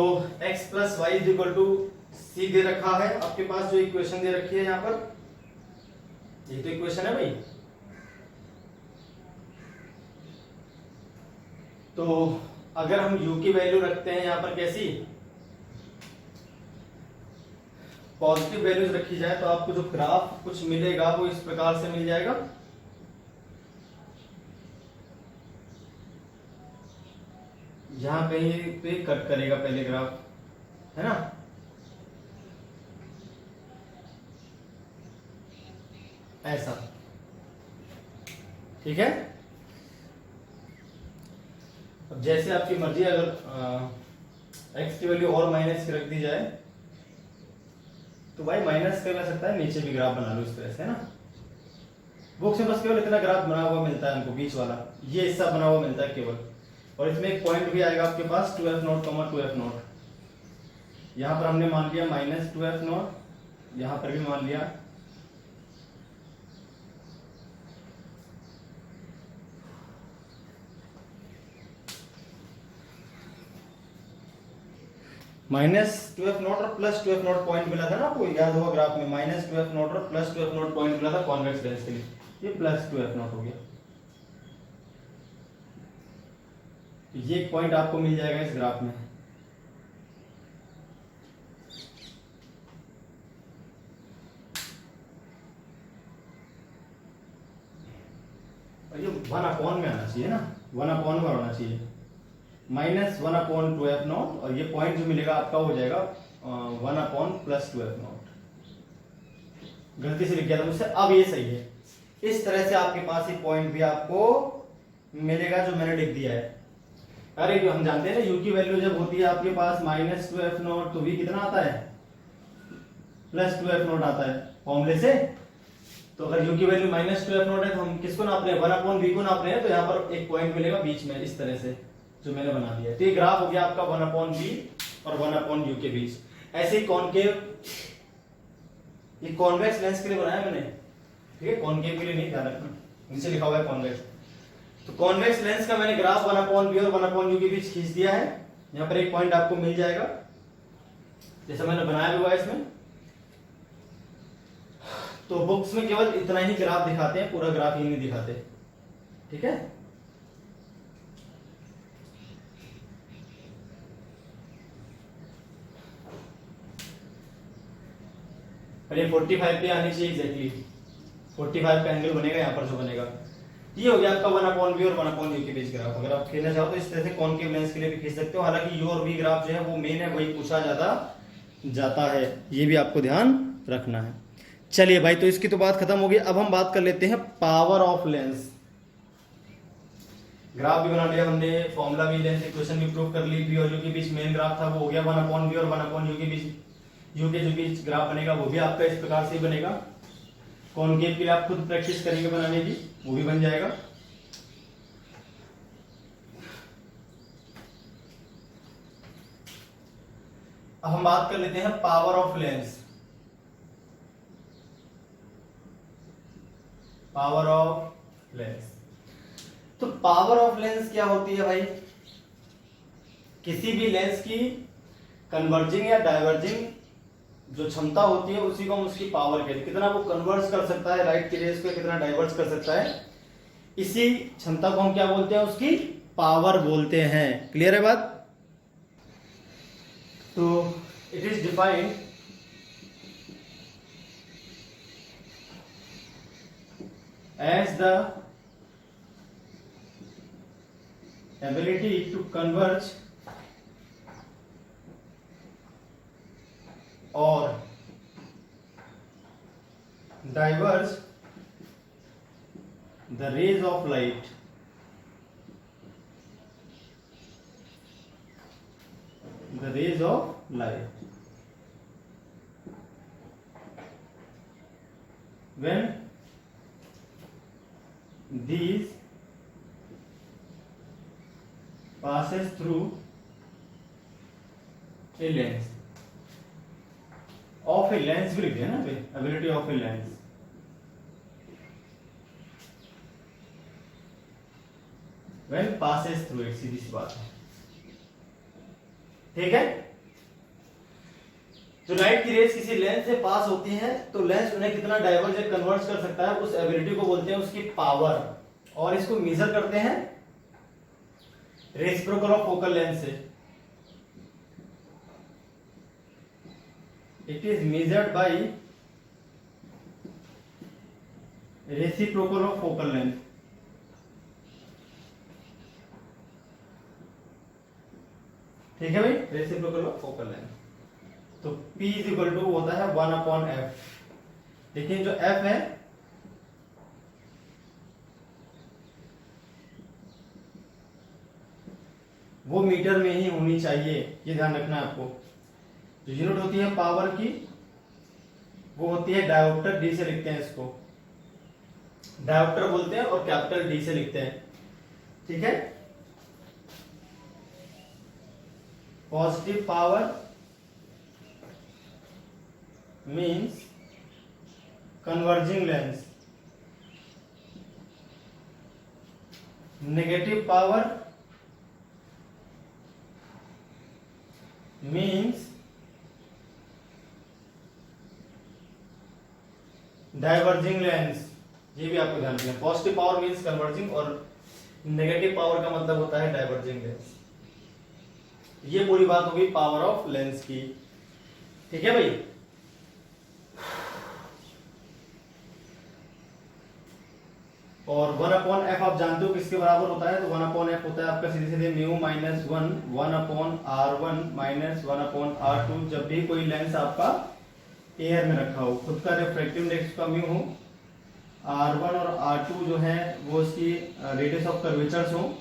x plus Y is equal to c दे रखा है आपके पास, जो इक्वेशन दे रखी है यहाँ पर, ये तो इक्वेशन है भाई। तो अगर हम u की वैल्यू रखते हैं यहाँ पर कैसी, पॉजिटिव वैल्यूज रखी जाए, तो आपको जो ग्राफ कुछ मिलेगा वो इस प्रकार से मिल जाएगा। यहां कहीं पे कट करेगा पहले ग्राफ, है ना? ऐसा, ठीक है। अब जैसे आपकी मर्जी, अगर x की वैल्यू और माइनस की रख दी जाए तो भाई माइनस कर सकता है, नीचे भी ग्राफ बना लो इस तरह से, है ना? बुक से बस केवल इतना ग्राफ बना हुआ मिलता है हमको, बीच वाला ये हिस्सा बना हुआ मिलता है केवल। और इसमें एक पॉइंट भी आएगा आपके पास 2f0, 2f0। यहां पर हमने मान लिया माइनस 2f0, यहां पर भी मान लिया माइनस टू एफ नॉट और plus two F not point मिला था ना आपको, याद होगा ग्राफ में माइनस टू एफ नॉट और plus two F not point मिला था कॉन्वेक्स लेंस के लिए, ये प्लस टू एफ नॉट हो गया। ये एक पॉइंट आपको मिल जाएगा इस ग्राफ में। और ये 1/, में आना चाहिए ना, 1/, में होना चाहिए, माइनस 1/2f नॉट, और ये पॉइंट जो मिलेगा आपका हो जाएगा 1/+2f नॉट। गलती से लिख गया था मुझसे, अब ये सही है। इस तरह से आपके पास ये पॉइंट भी आपको मिलेगा जो मैंने लिख दिया है। अरे जो हम जानते हैं ना, u की वैल्यू जब होती है आपके पास -2f नॉट, तो v कितना आता है, +2f नॉट आता है फॉर्मूले से। तो अगर u की वैल्यू -2f नॉट है तो हम किसको नाप रहे हैं, 1/v को नाप रहे हैं, तो यहाँ पर एक पॉइंट मिलेगा बीच में इस तरह से जो मैंने बना दिया है। तो ये ग्राफ हो गया आपका 1/v और 1/u के बीच। ऐसे ही कॉनकेव, ये कॉन्वेक्स लेंस के लिए बनाया मैंने, ठीक है, कॉनकेव के लिए नहीं, ध्यान रखना नीचे लिखा हुआ है कॉन्वेक्स। तो कॉन्वेक्स लेंस का मैंने ग्राफ 1/v और 1/u के बीच खींच दिया है। यहाँ पर एक पॉइंट आपको मिल जाएगा जैसा मैंने बनाया हुआ है इसमें। तो बुक्स में केवल इतना ही ग्राफ दिखाते हैं, पूरा ग्राफ ही नहीं दिखाते, ठीक है। और ये 45 पे आनी चाहिए एग्जैक्टली, 45 का एंगल बनेगा यहाँ पर जो बनेगा। ये हो गया आपका 1/v और 1/u के बीच ग्राफ। अगर आप खींचना चाहो तो इस तरह से कॉनकेव लेंस के लिए भी खींच सकते हो। हालांकि u और v ग्राफ जो है वो मेन है, वही पूछा जाता है, ये भी आपको ध्यान रखना है। चलिए भाई, तो इसकी तो बात खत्म हो गई। अब हम बात कर लेते हैं पावर ऑफ लेंस। ग्राफ भी बना लिया हमने, फॉर्मूला भी, लेंस इक्वेशन भी प्रूव कर ली, v और u के बीच मेन ग्राफ था वो हो गया 1/v और 1/u के बीच, u के जो बीच ग्राफ बनेगा वो भी आपका इस प्रकार से बनेगा। कॉनकेव के लिए आप खुद प्रैक्टिस करेंगे बनाने की, वो भी बन जाएगा। अब हम बात कर लेते हैं power of lens. Power of lens, तो पावर ऑफ लेंस क्या होती है भाई, किसी भी लेंस की कन्वर्जिंग या डाइवर्जिंग जो क्षमता होती है उसी को हम उसकी पावर कहते हैं। कितना वो कन्वर्ज कर सकता है लाइट की रेज को, कितना डाइवर्ज कर सकता है, इसी क्षमता को हम क्या बोलते हैं, उसकी पावर बोलते हैं। क्लियर है बात। तो it is defined as the ability to converge or diverge the rays of light when these passes through a lens of a lens भी लिख दिया ना, ability of a lens। when passes through it, सीधी सी बात है, ठीक है। जो light की रेज किसी लेंस से पास होती है तो लेंस उन्हें कितना डाइवर्ज या कन्वर्ज कर सकता है, उस एबिलिटी को बोलते हैं उसकी पावर। और इसको मेजर करते हैं रेसिप्रोकल ऑफ फोकल लेंथ से। It is measured by reciprocal of focal length. ठीक है भाई, रेसिप्रोकल ऑफ फोकल लेंथ। तो P इज इक्वल टू होता है 1/f। लेकिन जो f है वो मीटर में ही होनी चाहिए, ये ध्यान रखना है आपको। जो यूनिट होती है पावर की वो होती है डायोप्टर, डी से लिखते हैं इसको, डायोप्टर बोलते हैं, और कैपिटल डी से लिखते हैं, ठीक है। Positive power means converging lens, negative power means diverging lens. ये भी आपको ध्यान रखना है। पॉजिटिव पावर मीन्स कन्वर्जिंग और नेगेटिव पावर का मतलब होता है डाइवर्जिंग लेंस। ये पूरी बात होगी पावर ऑफ लेंस की। ठीक है भाई। और 1/f आप जानते हो किसके बराबर होता है? तो 1/f होता है आपका सीधे सीधे mu minus 1 1/r1 minus 1/r2। जब भी कोई लेंस आपका एयर में रखा हो, खुद का रिफ्रैक्टिव इंडेक्स का म्यू हो, r1 और r2 जो है वो उसकी रेडियस ऑफ कर्वेचर्स हो,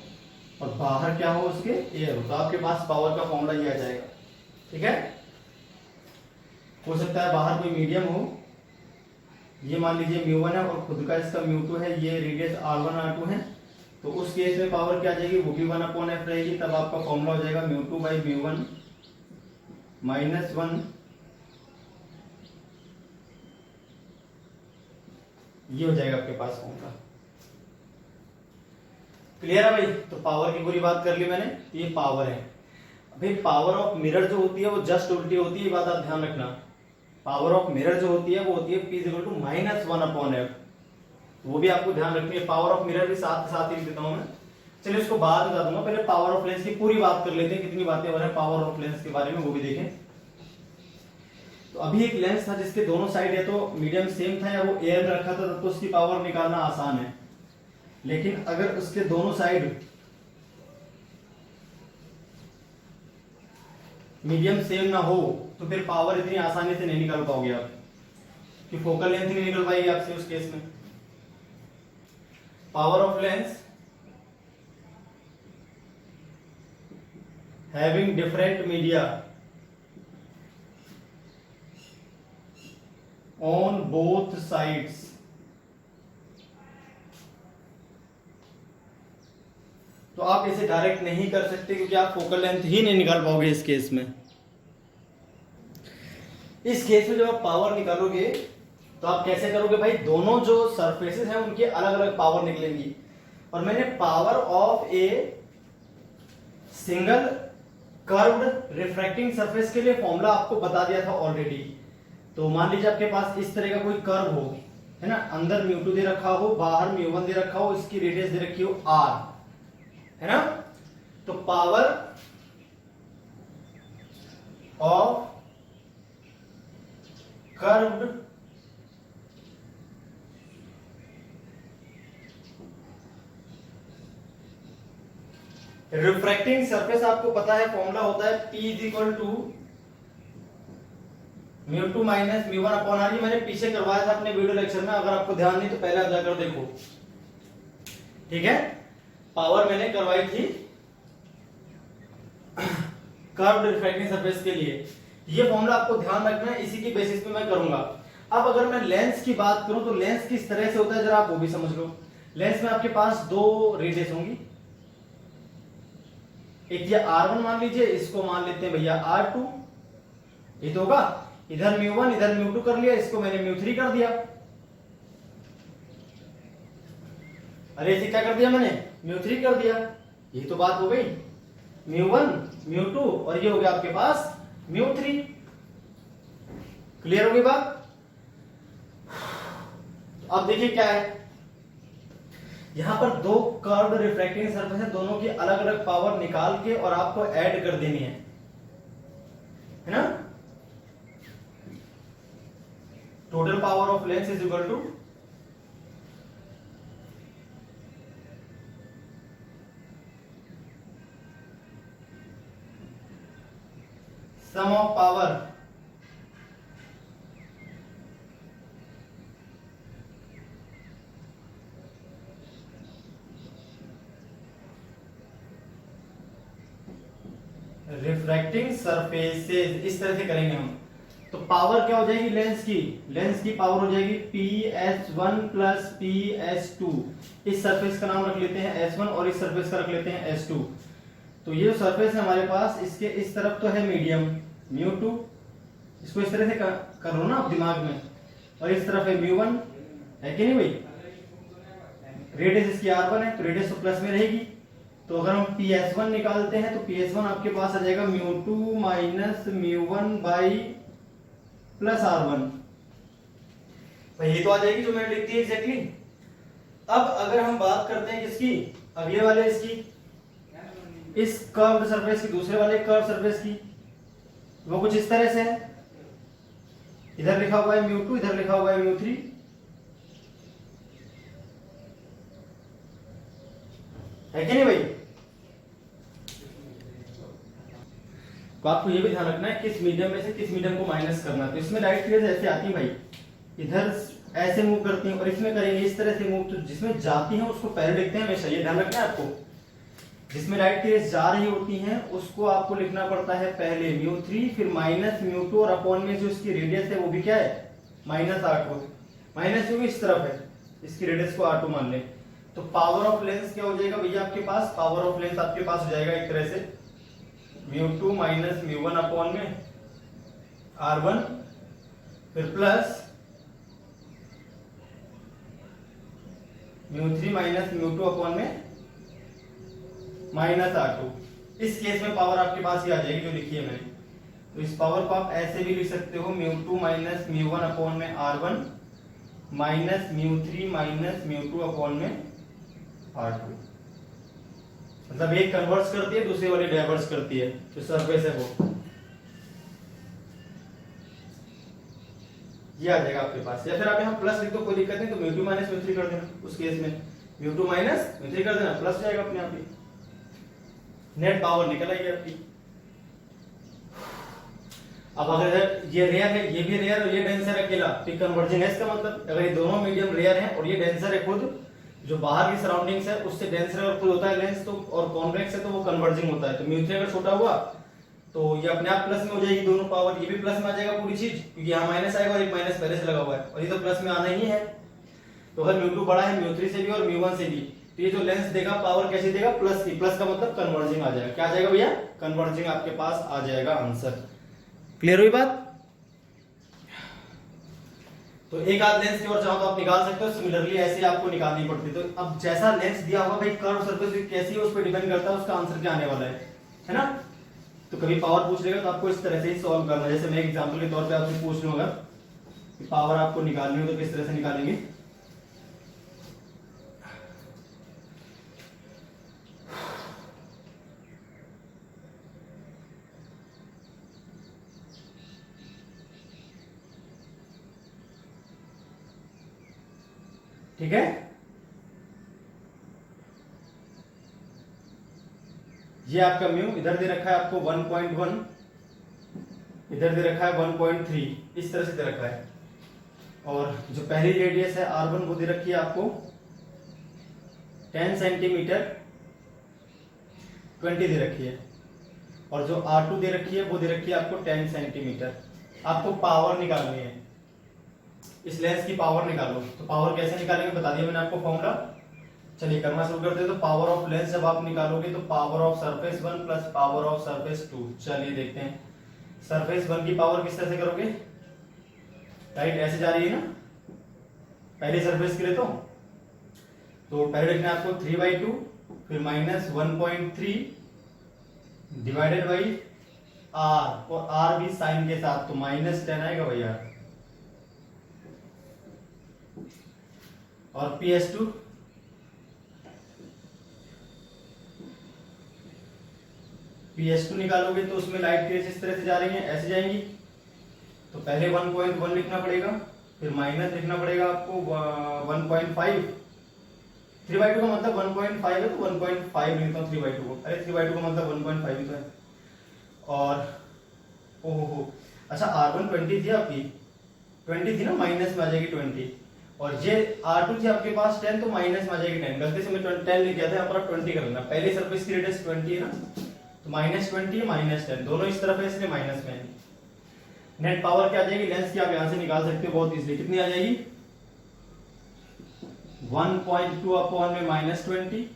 और बाहर क्या हो उसके एयर हो, तो आपके पास पावर का फॉर्मूला ये आ जाएगा। ठीक है। हो सकता है बाहर कोई मीडियम हो, ये मान लीजिए μ1 है और खुद का इसका μ2 है, ये रेडियस r1 r2 है, तो उस केस में पावर क्या आ जाएगी? वो भी 1/f रहेगी। तब आपका फॉर्मूला हो जाएगा μ2/μ1 माइनस 1, ये हो जाएगा आपके पास फॉर्मूला। क्लियर है भाई? तो पावर की पूरी बात कर ली मैंने। ये पावर है। भाई पावर ऑफ मिरर जो होती है वो जस्ट उल्टी होती है, ये बात आप ध्यान रखना। पावर ऑफ मिरर जो होती है वो होती है P इक्वल टू -1/f। वो भी आपको ध्यान रखनी है। पावर ऑफ मिरर भी साथ साथ ही लिख देता हूं मैं। चलिए उसको बाद में बता दूंगा, पहले पावर ऑफ लेंस की पूरी बात कर लेते हैं। कितनी बातें हो रही है पावर ऑफ लेंस के बारे में वो भी देखें। तो अभी एक लेंस था जिसके दोनों साइड या तो मीडियम सेम था या वो एयर में रखा था, तब तो उसकी पावर निकालना आसान है। लेकिन अगर उसके दोनों साइड मीडियम सेम ना हो तो फिर पावर इतनी आसानी से नहीं निकाल पाओगे आप, कि फोकल लेंथ नहीं निकल पाएगी आपसे उस केस में। Power of lens having different media on both sides, तो आप इसे डायरेक्ट नहीं कर सकते क्योंकि आप फोकल लेंथ ही नहीं निकाल पाओगे इस केस में। इस केस में जब आप पावर निकालोगे तो आप कैसे करोगे भाई? दोनों जो सरफेसेस हैं उनकी अलग अलग पावर निकलेंगी। और मैंने power of a single curved refracting surface के लिए फॉर्मूला आपको बता दिया था ऑलरेडी। तो मान लीजिए आपके पास इस तरह का कोई कर्व हो, है ना, अंदर μ2 दे रखा हो, बाहर μ1 दे रखा हो, इसकी रेडियस दे रखी हो r, है ना। तो power of curved refracting surface आपको पता है फॉर्मूला होता है P equal to μ2 minus μ1/r। ये मैंने पीछे करवाया था अपने वीडियो लेक्चर में, अगर आपको ध्यान नहीं तो पहले आप जाकर देखो। ठीक है। पावर मैंने करवाई थी कर्व्ड रिफ्रैक्टिंग सरफेस के लिए। ये फॉर्मूला आपको ध्यान रखना है, इसी की बेसिस पे मैं करूंगा। अब अगर मैं लेंस की बात करूं तो लेंस किस तरह से होता है जरा आप वो भी समझ लो। लेंस में आपके पास दो रेडियस होंगी, एक ये r1 मान लीजिए, इसको मान लेते हैं भैया r2, ये तो होगा। इधर μ1 इधर μ2 कर लिया, इसको मैंने μ3 कर दिया। अरे इसे क्या कर दिया मैंने? μ3 कर दिया। यही तो बात हो गई, μ1 μ2 और ये हो गया आपके पास μ3। क्लियर हो गई बात? अब देखिए क्या है, यहां पर दो कर्व्ड रिफ्रैक्टिंग सरफेस है, दोनों की अलग अलग पावर निकाल के और आपको ऐड कर देनी है ना। Total power of lens is equal to sum of power refracting surfaces. इस तरह से करेंगे हम, तो पावर क्या हो जाएगी लेंस की? लेंस की पावर हो जाएगी PS1 प्लस PS2। इस सरफेस का नाम रख लेते हैं S1 और इस सरफेस का रख लेते हैं S2। तो ये जो सरफेस है हमारे पास, इसके इस तरफ तो है मीडियम μ2, इसको इस तरह से कर लो ना आप दिमाग में, और इस तरफ है μ1, है कि नहीं भाई? रेडियस इसकी r1 है तो रेडियस तो प्लस में रहेगी, तो अगर हम PS1 निकालते हैं तो PS1 आपके पास आ जाएगा μ2 माइनस μ1 बाई प्लस R1। भाई ये तो आ जाएगी जो मैंने लिख दी एग्जैक्टली। अब अगर हम बात करते हैं किसकी, अगले वाले इसकी, इस कर्व्ड सरफेस की, दूसरे वाले कर्व सरफेस की, वो कुछ इस तरह से है। इधर लिखा हुआ है μ2, इधर लिखा हुआ है μ3, है कि नहीं भाई? तो आपको ये भी ध्यान रखना है किस मीडियम में से किस मीडियम को माइनस करना है। तो इसमें लाइट रेज ऐसे आती है भाई, इधर ऐसे मूव करती हैं, और इसमें करेंगे इस तरह से मूव। तो जिसमें जाती हैं उसको पहले लिखते हैं हमेशा, ये ध्यान रखना है आपको। जिसमें लाइट रेज जा रही होती हैं उसको आपको लिखना पड़ता है पहले μ3, फिर माइनस μ2, और अपॉन में जो इसकी रेडियस है वो भी क्या है, माइनस R2। माइनस क्योंकि इस तरफ है, इसकी रेडियस को R2 मान लें। तो पावर ऑफ लेंस क्या हो जाएगा भैया आपके पास, पावर ऑफ लेंस आपके पास हो जाएगा एक तरह से μ2 माइनस μ1 अपॉन में R1, फिर प्लस μ3 माइनस μ2 अपॉन में माइनस R2। इस केस में पावर आपके पास ये आ जाएगी जो लिखी है मैंने। तो इस पावर को आप ऐसे भी लिख सकते हो μ2 माइनस μ1 अपॉन में R1 माइनस μ3 माइनस μ2 अपॉन में R2। मतलब एक कन्वर्ट्स करती है, दूसरी वाली डाइवर्स करती है, जो सरफेस है वो। ये आ जाएगा आपके पास। या फिर आप यहाँ प्लस लिख दो, कोई दिक्कत नहीं। तो μ2 माइनस μ3 कर देना, उस केस में μ2 माइनस μ3 कर देना, प्लस जाएगा अपने आप ही। नेट पावर निकल आएगी आपकी। अब अगर ये रेयर है, ये भी रेयर और ये डेंसर है अकेला, तो कन्वर्जिंग है। इसका मतलब अगर ये दोनों मीडियम रेयर हैं और ये डेंसर है खुद, जो बाहर की सराउंडिंग्स है उससे डेंसर और खुद होता है लेंस, तो और कॉन्वेक्स है तो वो कन्वर्जिंग होता है। तो μ3 अगर छोटा हुआ तो ये अपने आप प्लस में हो जाएगी दोनों पावर, ये भी प्लस में आ जाएगा पूरी चीज, क्योंकि यहाँ माइनस आएगा और एक माइनस पहले से लगा हुआ है, और ये तो प्लस में आना ही है। तो अगर μ2 बड़ा है μ3 से भी और μ1 से भी, तो ये जो लेंस देगा पावर कैसे देगा, प्लस की। प्लस का मतलब कन्वर्जिंग आ जाएगा। क्या आ जाएगा भैया, कन्वर्जिंग आपके पास आ जाएगा आंसर। क्लियर हुई बात? तो एक आध लेंस की और चाहो तो आप निकाल सकते हो, सिमिलरली ऐसे आपको निकालनी पड़ती है। तो अब जैसा लेंस दिया होगा भाई, कर्व सरफेस कैसी है उस पर डिपेंड करता है उसका आंसर क्या आने वाला है ना। तो कभी पावर पूछ लेगा तो आपको इस तरह से ही सॉल्व करना है। जैसे मैं एग्जांपल के तौर पे आपसे पूछ लूंगा कि पावर आपको निकालनी हो तो किस तरह से निकालेंगे। ठीक है, ये आपका म्यू इधर दे रखा है आपको 1.1, इधर दे रखा है 1.3, इस तरह से दे रखा है। और जो पहली रेडियस है R1 वो दे रखी है आपको 10 सेंटीमीटर 20 दे रखी है, और जो R2 दे रखी है वो दे रखी है आपको 10 सेंटीमीटर। आपको पावर निकालनी है, इस लेंस की पावर निकालो। तो पावर कैसे निकालेंगे बता दिया मैंने आपको फॉर्मूला। चलिए करना शुरू करते हैं। तो पावर ऑफ लेंस जब आप निकालोगे तो power of surface 1 plus power of surface 2। चलिए देखते हैं सरफेस 1 की पावर किस तरह से करोगे। राइट, ऐसे जा रही है ना पहले सरफेस के लिए। तो पहले लिखना है आपको 3/2, फिर माइनस 1.3 डिवाइडेड बाई r, और r भी साइन के साथ, तो माइनस 10 आएगा भैया। और PS2 निकालोगे तो उसमें लाइट रेज इस तरह से जा रही हैं, ऐसे जाएंगी। तो पहले 1.1 लिखना पड़ेगा, फिर माइनस लिखना पड़ेगा आपको 1.5। 3/2 का मतलब 1.5 है, तो 1.5 लिखता हूँ 3/2 को। अरे 3/2 का मतलब 1.5 ही तो है। और ओहो अच्छा, R1 20 थी आपकी, 20 थी ना, माइनस में आ जाएगी 20। और ये R2 थी आपके पास 10, तो माइनस में आ जाएगी 10। गलती से मैं 10 लिख गया था, यहाँ पर 20 कर लेना। पहले सरफेस की रेडियस 20 है ना, तो माइनस 20 माइनस 10 दोनों इस तरफ है, इसलिए माइनस में है। नेट पावर क्या आ जाएगी लेंस की, आप यहां से निकाल सकते हो बहुत इजीली। कितनी आ जाएगी 1.2 अपॉन में माइनस 20,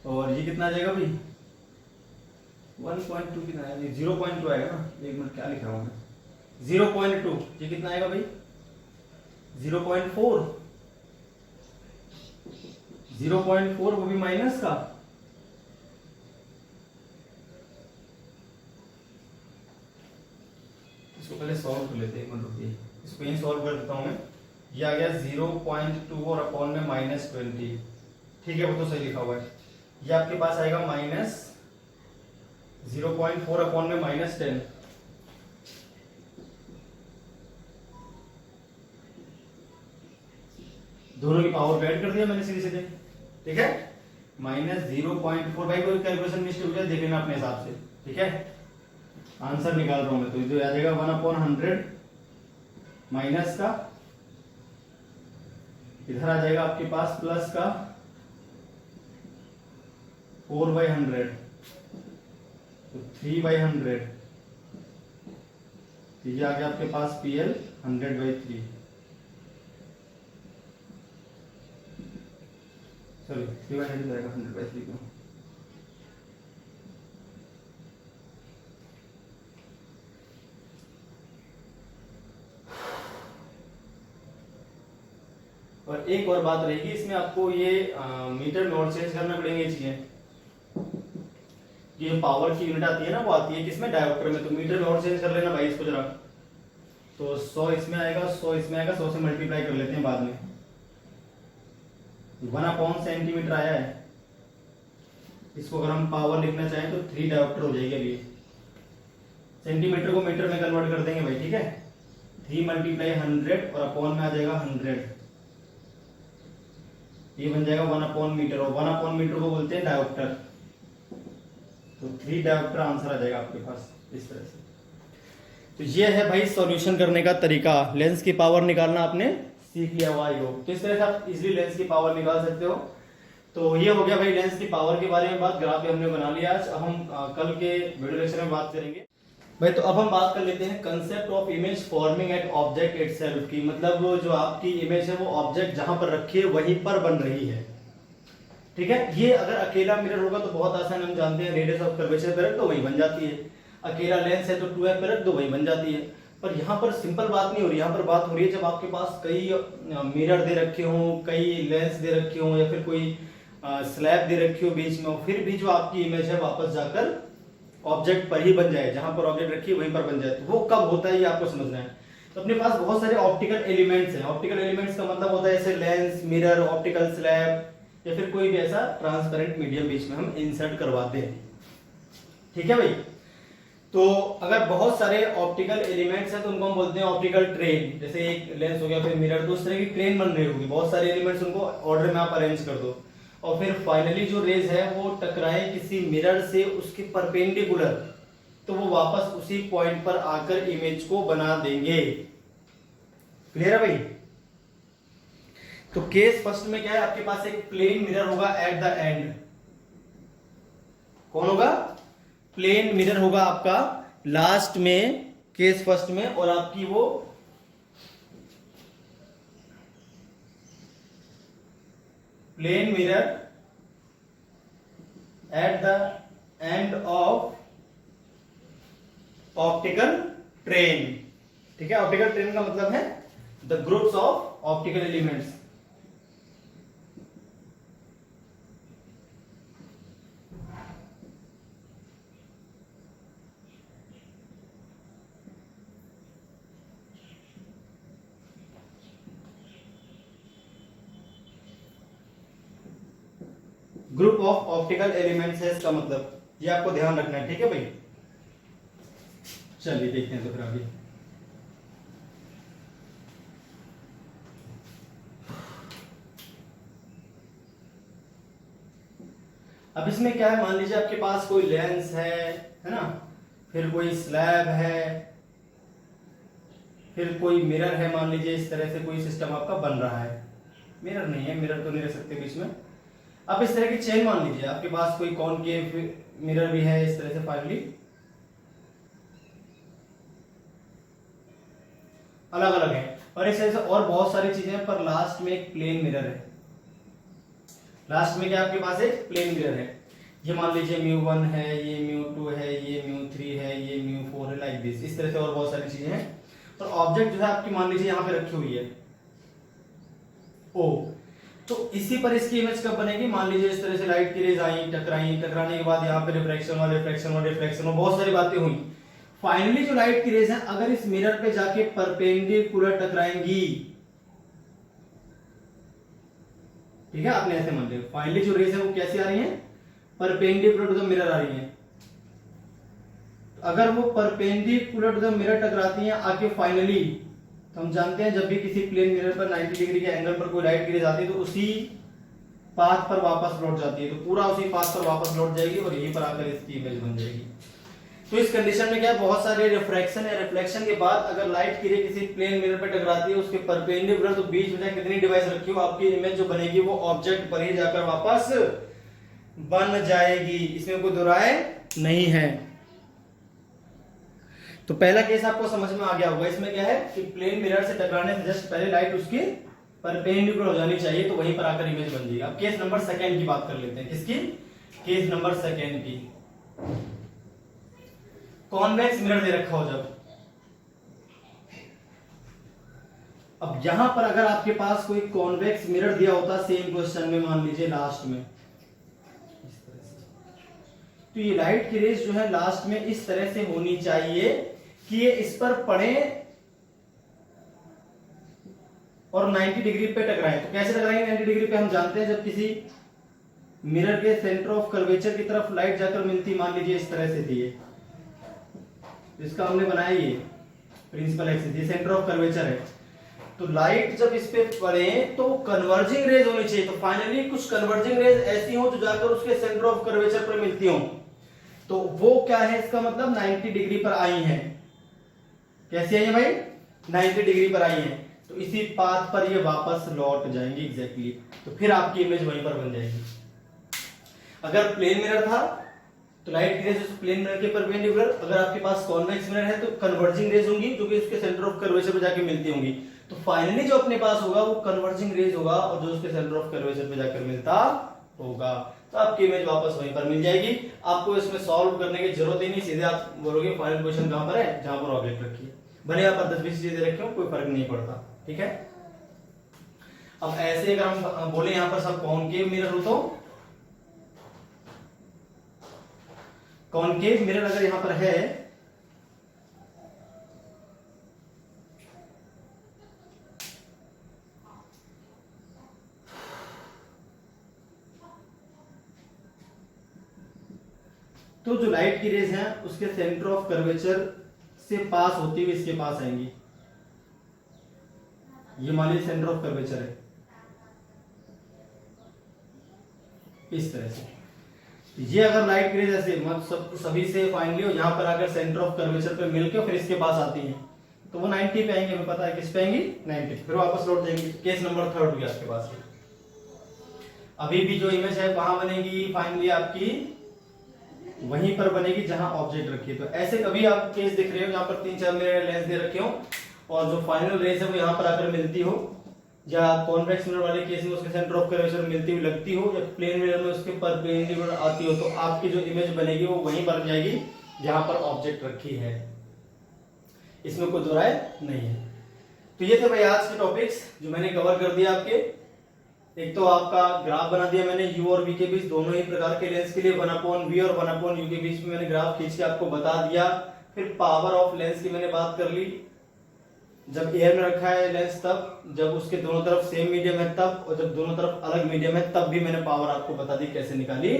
और ये कितना आ जाएगा भाई 1.2 कितना आएगा, 0.2 आएगा ना। एक मिनट क्या लिखा हुआ है 0.2, ये कितना आएगा भाई 0.4, 0.4 वो भी माइनस का। इसको पहले सॉल्व कर लेते हैं, एक मिनट रुकिए, इसको यहीं सॉल्व कर देता हूं मैं। ये आ गया 0.2 और अपॉन में -20, ठीक है, वो तो सही लिखा हुआ है। ये आपके पास आएगा -0.4 अपॉन में -10, दोनों की पावर को ऐड कर दिया मैंने सीधे सीधे, ठीक है। -0.4, भाई कोई कैलकुलेशन मिस्टेक हो जाए देख लेना अपने हिसाब से, ठीक है। आंसर निकाल रहा हूं मैं, तो ये आ जाएगा 1/100 माइनस का, इधर आ जाएगा आपके पास प्लस का 4/100, तो 3/100, तो ये आ गया आपके पास PL 100/3, सॉरी 3/100 जाएगा 100/3 को। और एक और बात रहेगी इसमें, आपको ये मीटर में और चेंज करना पड़ेंगे चीजें। ये जो पावर की यूनिट आती है ना, वो आती है किसमें, डायोप्टर में, तो मीटर में और चेंज कर लेना भाई इसको जरा। तो 100 इसमें आएगा, 100 इसमें आएगा, 100 से मल्टीप्लाई कर लेते हैं बाद में। 1/, सेंटीमीटर आया है, इसको अगर हम पावर लिखना चाहें तो 3 डायोप्टर हो जाएगी अभी। सेंटीमीटर को मीटर में कन्वर्ट कर देंगे भाई, ठीक है। 3 × 100 और अपॉन में आ जाएगा 100, ये बन जाएगा 1/, मीटर, और 1/, मीटर को बोलते हैं डायोप्टर। तो 3 डायोप्टर आंसर आ जाएगा आपके पास इस तरह से। तो ये है भाई सॉल्यूशन करने का तरीका। लेंस की पावर निकालना आपने सीख लिया हुआ हो, तो इस तरह से आप इजीली लेंस की पावर निकाल सकते हो। तो ये हो गया भाई लेंस की पावर के बारे में बात, ग्राफ हमने बना लिया। आज अब हम कल के वीडियो लेक्चर में बात करेंगे भाई। तो अब हम बात कर लेते हैं concept of image forming at object itself की, मतलब जो आपकी इमेज है वो ऑब्जेक्ट जहां पर रखी है वहीं पर बन रही है, ठीक है। ये अगर अकेला मिरर होगा तो बहुत आसान, हम जानते हैं रेडियस ऑफ कर्वेचर पे रख दो वही बन जाती है। अकेला लेंस है तो 2f पे रख दो वही बन जाती है। पर यहाँ पर सिंपल बात नहीं हो रही, यहाँ पर बात हो रही है जब आपके पास कई मिरर दे रखे हों, कई लेंस दे रखे हों, या फिर कोई स्लैब दे रखी हो बीच में, फिर भी जो आपकी इमेज है वापस जाकर ऑब्जेक्ट पर ही बन जाए, जहां पर ऑब्जेक्ट रखी है वहीं पर बन जाए। तो वो कब होता है ये आपको समझना है। तो अपने पास बहुत सारे ऑप्टिकल एलिमेंट्स हैं। ऑप्टिकल एलिमेंट्स का मतलब होता है जैसे लेंस, मिरर, ऑप्टिकल स्लैब, या फिर कोई भी ऐसा ट्रांसपेरेंट मीडियम बीच में हम इंसर्ट करवाते हैं, ठीक है भाई। तो अगर बहुत सारे ऑप्टिकल एलिमेंट्स हैं तो उनको हम बोलते हैं ऑप्टिकल ट्रेन। जैसे एक लेंस हो गया, फिर मिरर, तो उस तरह की ट्रेन बन रही होगी, बहुत सारे एलिमेंट्स, उनको ऑर्डर में आप अरेंज कर दो, और फिर फाइनली जो रेज है वो टकराए किसी मिरर से उसके परपेंडिकुलर, तो वो वापस उसी पॉइंट पर आकर इमेज को बना देंगे। क्लियर है भाई। तो केस फर्स्ट में क्या है, आपके पास एक प्लेन मिरर होगा एट द एंड। कौन होगा, प्लेन मिरर होगा आपका लास्ट में, केस फर्स्ट में, और आपकी वो plane mirror at the end of optical train, ठीक है। ऑप्टिकल ट्रेन का मतलब है the groups of optical elements. Group of optical elements है इसका मतलब, ये आपको ध्यान रखना है, ठीक है भाई। चलिए देखते हैं तो फिर आगे। अब इसमें क्या है, मान लीजिए आपके पास कोई लेंस है ना, फिर कोई स्लैब है, फिर कोई मिरर है, मान लीजिए इस तरह से कोई सिस्टम आपका बन रहा है। मिरर नहीं है, मिरर तो नहीं रह सकते बीच में। अब इस तरह की चेन मान लीजिए आपके पास कोई कॉनकेव मिरर भी है इस तरह से, फाइनली अलग अलग है, और इस तरह से और बहुत सारी चीजें, पर लास्ट में एक प्लेन मिरर है। लास्ट में क्या आपके पास एक प्लेन मिरर है। ये मान लीजिए μ1 है, ये μ2 है, ये μ3 है, ये μ4 है, लाइक दिस, इस तरह से और बहुत सारी चीजें हैं। और ऑब्जेक्ट जो है आपकी मान लीजिए यहाँ पे रखी हुई है O। तो इसी पर इसकी इमेज कब बनेगी, मान लीजिए इस तरह से लाइट की रेज आई, टकराई, टकराने के बाद यहाँ पे रिफ्लेक्शन और रिफ्लेक्शन और रिफ्लेक्शन और बहुत सारी बातें हुई। फाइनली जो लाइट की रेज है अगर इस मिरर पे जाके परपेंडिकुलर टकराएंगी, ठीक है, आपने ऐसे मान लिया, फाइनली जो रेज है वो कैसी आ रही है, परपेंडिकुलर टू द मिरर आ रही है। अगर वो परपेंडिकुलर टू द मिरर टकराती हैं आके फाइनली, तो हम जानते हैं जब भी किसी प्लेन मिरर पर 90 डिग्री के एंगल पर कोई लाइट गिर जाती है तो उसी पाथ पर वापस लौट जाती है, तो पूरा उसी पाथ पर वापस लौट जाएगी और यहीं पर आकर इसकी इमेज बन जाएगी। तो इस कंडीशन में क्या है, बहुत सारे रिफ्रैक्शन या रिफ्लेक्शन के बाद अगर लाइट की रे किसी प्लेन मिरर पर टकराती है उसके परपेंडिकुलर, तो बीच में कितनी डिवाइस रखी हो, आपकी इमेज जो बनेगी वो ऑब्जेक्ट पर ही जाकर वापस बन जाएगी, इसमें कोई दो राय नहीं है। तो पहला केस आपको समझ में आ गया होगा। इसमें क्या है कि प्लेन मिरर से टकराने से जस्ट पहले लाइट उसकी परपेंडिकुलर हो जानी चाहिए, तो वहीं पर आकर इमेज बन जाएगी। अब केस नंबर सेकंड की बात कर लेते हैं। किसकी, केस नंबर सेकंड की। कॉन्वेक्स मिरर दे रखा हो जब, अब यहां पर अगर आपके पास कोई कॉन्वेक्स मिरर दिया होता सेम क्वेश्चन में, मान लीजिए लास्ट में इस तरह से, तो ये लाइट की रेज जो है लास्ट में इस तरह से होनी चाहिए कि ये इस पर पड़े और 90 डिग्री पे टकराए। तो कैसे टकराएंगे 90 डिग्री पे, हम जानते हैं जब किसी मिरर के सेंटर ऑफ कर्वेचर की तरफ लाइट जाकर मिलती, मान लीजिए इस तरह से थी ये, इसका हमने बनाया ये प्रिंसिपल एक्सिस, ये सेंटर ऑफ कर्वेचर है, तो लाइट जब इस पे पड़े तो कन्वर्जिंग रेज होनी चाहिए। तो फाइनली कुछ कन्वर्जिंग रेज ऐसी हो जो जाकर उसके सेंटर ऑफ कर्वेचर पर मिलती हो, तो वो क्या है, इसका मतलब 90 डिग्री पर आई है। कैसी आई है भाई, 90 डिग्री पर आई है, तो इसी पाथ पर ये वापस लौट जाएंगी एग्जैक्टली, तो फिर आपकी इमेज वहीं पर बन जाएगी। अगर प्लेन मिरर था तो लाइट की रेज उस प्लेन मिरर के परपेंडिकुलर, अगर आपके पास कॉन्वेक्स मिरर है तो कन्वर्जिंग रेज होंगी जो कि उसके सेंटर ऑफ कर्वेचर पे जाके मिलती होंगी। तो फाइनली जो अपने पास होगा वो कन्वर्जिंग रेज होगा और जो उसके सेंटर ऑफ कर्वेचर पे जाकर मिलता होगा, तो आपकी इमेज वापस वहीं पर मिल जाएगी। आपको इसमें सॉल्व करने की जरूरत ही नहीं, सीधे आप बोलोगे फाइनल क्वेश्चन कहां पर है, जहां पर ऑब्जेक्ट रखी है, भले यहाँ पर 10-20 चीजें रखे हो कोई फर्क नहीं पड़ता, ठीक है। अब ऐसे अगर हम बोले यहाँ पर सब कॉनकेव मिरर हो, तो कॉनकेव मिरर अगर यहां पर है तो जो लाइट की रेज है उसके सेंटर ऑफ कर्वेचर से पास होती हुई इसके पास आएंगी। ये मान लीजिए सेंटर ऑफ कर्वेचर है इस तरह से, ये अगर लाइट की रेज ऐसे मतलब सभी से फाइनली हो यहां पर आकर सेंटर ऑफ कर्वेचर पे मिलकर फिर इसके पास आती हैं, तो वो 90 पे आएंगे, हमें पता है किस पे आएंगी 90, फिर वापस लौट जाएंगे। केस नंबर थर्ड हो गया आपके पास। अभी भी जो इमेज है कहां बनेगी, फाइनली आपकी वहीं पर बनेगी जहां ऑब्जेक्ट रखी है। तो ऐसे कभी आप केस दिख रहे हो यहाँ पर 3-4 मिरर लेंस दे रखे हो और जो फाइनल रेज है वो यहाँ पर आकर मिलती हो, या कॉन्वेक्स मिरर वाले केस में उसके सेंटर ऑफ कर्वेचर मिलती हुई लगती हो, या प्लेन मिरर में उसके परपेंडिकुलर आती हो, तो आपकी जो इमेज बनेगी वो वहीं बन जाएगी जहां पर ऑब्जेक्ट रखी है, इसमें कोई दो राय नहीं है। तो ये थे भाई आज के टॉपिक्स जो मैंने कवर कर दिया आपके। एक तो आपका ग्राफ बना दिया मैंने u और v के बीच दोनों ही प्रकार के लेंस के लिए 1/v और 1/u के बीच में मैंने ग्राफ खींच के आपको बता दिया। फिर पावर ऑफ लेंस की मैंने बात कर ली, जब एयर में रखा है लेंस तब, जब उसके दोनों तरफ सेम मीडियम है तब, और जब दोनों तरफ अलग मीडियम है तब भी मैंने पावर आपको बता दी कैसे निकाली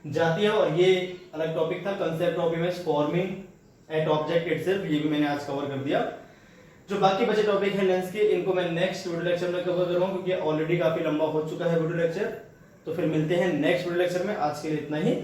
जाती है। और ये अलग टॉपिक था concept of image forming at object itself, ये भी मैंने आज कवर कर दिया। जो बाकी बचे टॉपिक है लेंस के, इनको मैं नेक्स्ट वीडियो लेक्चर में कवर करूंगा क्योंकि ऑलरेडी काफी लंबा हो चुका है वीडियो लेक्चर। तो फिर मिलते हैं नेक्स्ट वीडियो लेक्चर में, आज के लिए इतना ही।